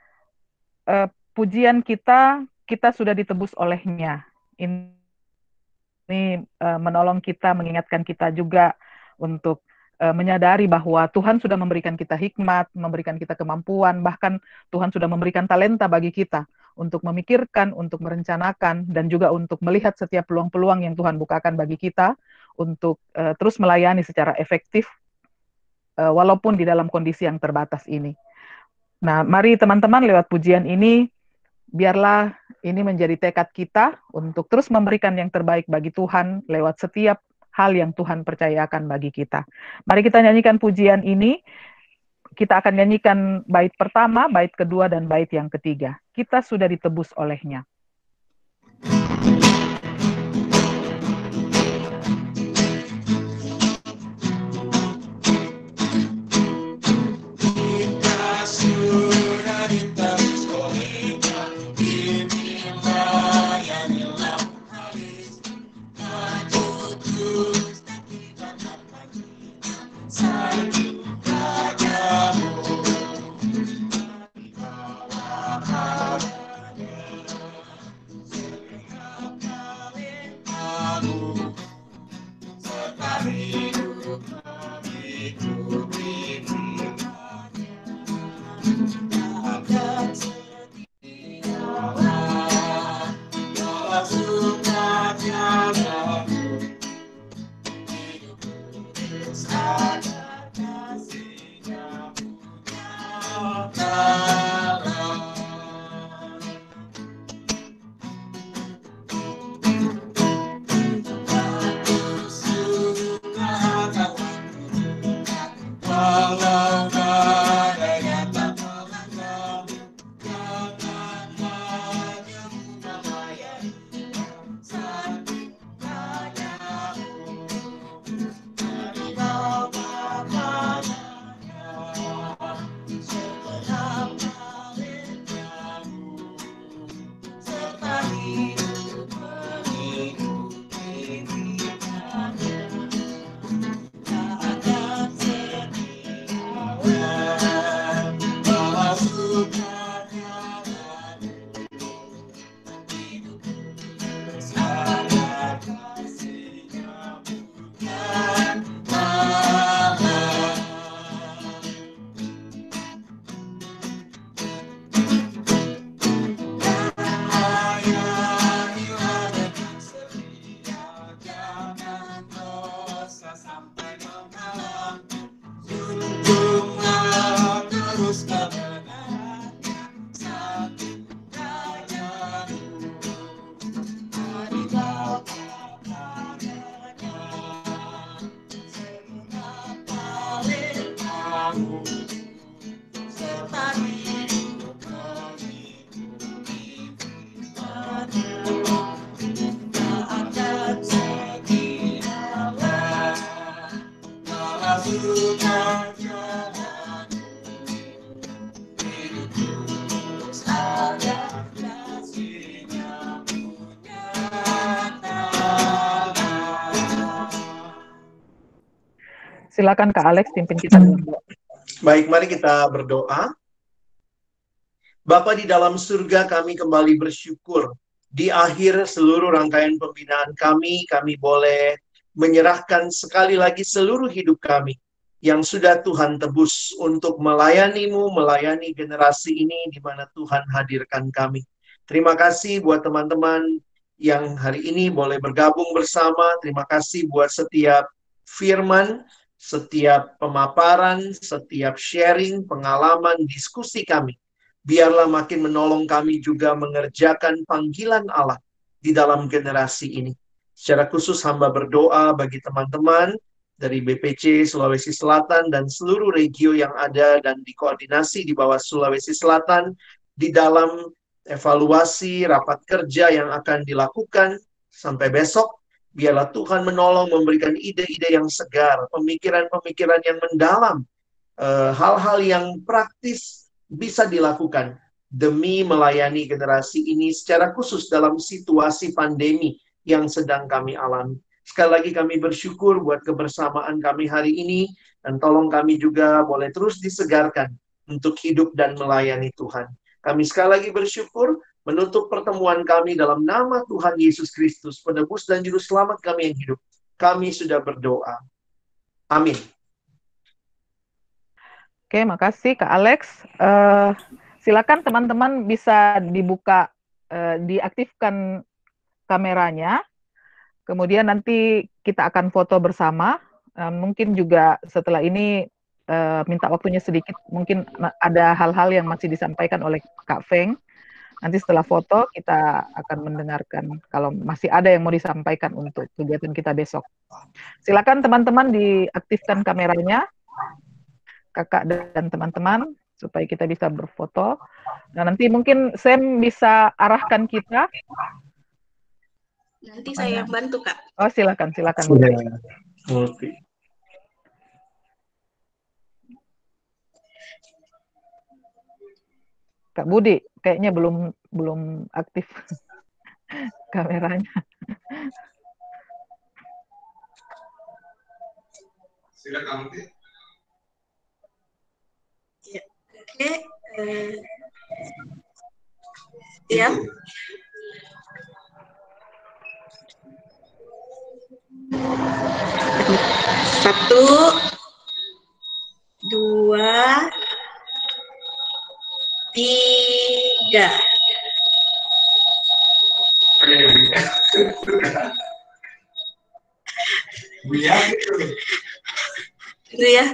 pujian kita sudah ditebus olehnya. Ini menolong kita, mengingatkan kita juga untuk menyadari bahwa Tuhan sudah memberikan kita hikmat, memberikan kita kemampuan, bahkan Tuhan sudah memberikan talenta bagi kita untuk memikirkan, untuk merencanakan, dan juga untuk melihat setiap peluang-peluang yang Tuhan bukakan bagi kita untuk terus melayani secara efektif, walaupun di dalam kondisi yang terbatas ini. Nah, mari teman-teman lewat pujian ini, biarlah ini menjadi tekad kita untuk terus memberikan yang terbaik bagi Tuhan lewat setiap hal yang Tuhan percayakan bagi kita. Mari kita nyanyikan pujian ini. Kita akan nyanyikan bait pertama, bait kedua, dan bait yang ketiga. Kita sudah ditebus olehnya. bukan jalan, hidupku ada kasih-Nya nyata. Silakan Kak Alex pimpin kita berdoa. Baik, mari kita berdoa. Bapa di dalam surga, kami kembali bersyukur. Di akhir seluruh rangkaian pembinaan kami boleh menyerahkan sekali lagi seluruh hidup kami yang sudah Tuhan tebus untuk melayani-Mu, melayani generasi ini di mana Tuhan hadirkan kami. Terima kasih buat teman-teman yang hari ini boleh bergabung bersama. Terima kasih buat setiap firman, setiap pemaparan, setiap sharing, pengalaman, diskusi kami. Biarlah makin menolong kami juga mengerjakan panggilan Allah di dalam generasi ini. Secara khusus hamba berdoa bagi teman-teman dari BPC Sulawesi Selatan dan seluruh regio yang ada dan dikoordinasi di bawah Sulawesi Selatan di dalam evaluasi rapat kerja yang akan dilakukan sampai besok. Biarlah Tuhan menolong memberikan ide-ide yang segar, pemikiran-pemikiran yang mendalam, hal-hal yang praktis bisa dilakukan demi melayani generasi ini secara khusus dalam situasi pandemi yang sedang kami alami. Sekali lagi kami bersyukur buat kebersamaan kami hari ini, dan tolong kami juga boleh terus disegarkan untuk hidup dan melayani Tuhan. Kami sekali lagi bersyukur menutup pertemuan kami dalam nama Tuhan Yesus Kristus, penebus dan juru selamat kami yang hidup. Kami sudah berdoa. Amin. Oke, makasih Kak Alex. Silakan teman-teman bisa dibuka, diaktifkan kameranya. Kemudian nanti kita akan foto bersama. Mungkin juga setelah ini minta waktunya sedikit. Mungkin ada hal-hal yang masih disampaikan oleh Kak Feng. Nanti setelah foto kita akan mendengarkan kalau masih ada yang mau disampaikan untuk kegiatan kita besok. Silakan teman-teman diaktifkan kameranya, Kakak dan teman-teman, supaya kita bisa berfoto. Nah, nanti mungkin Sam bisa arahkan kita. Nanti saya bantu, Kak. Oh, silakan. Kak Budi, kayaknya belum aktif kameranya. Silakan. Oke, siap. Satu, dua, tiga. Itu ya.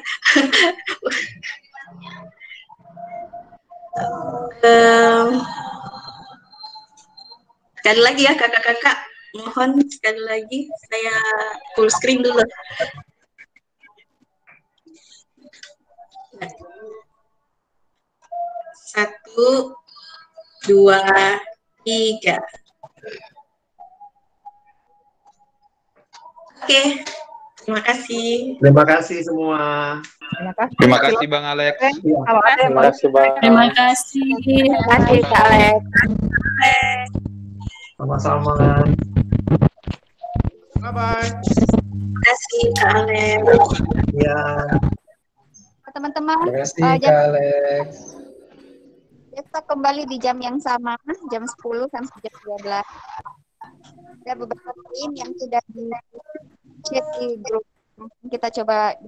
Sekali lagi ya kakak-kakak, mohon sekali lagi saya full screen dulu. Satu, dua, tiga. Oke, terima kasih. Terima kasih semua. Terima kasih Bang Alex. Kalau ada yang mau Terima kasih. Terima kasih Kak Alex. Sama-sama. Bye-bye. Terima kasih Kak Alex. Ya. Teman-teman, Terima kasih Kak Alex. besok kembali di jam yang sama, jam 10 sampai jam 12. Ada beberapa tim yang sudah di grup. Kita coba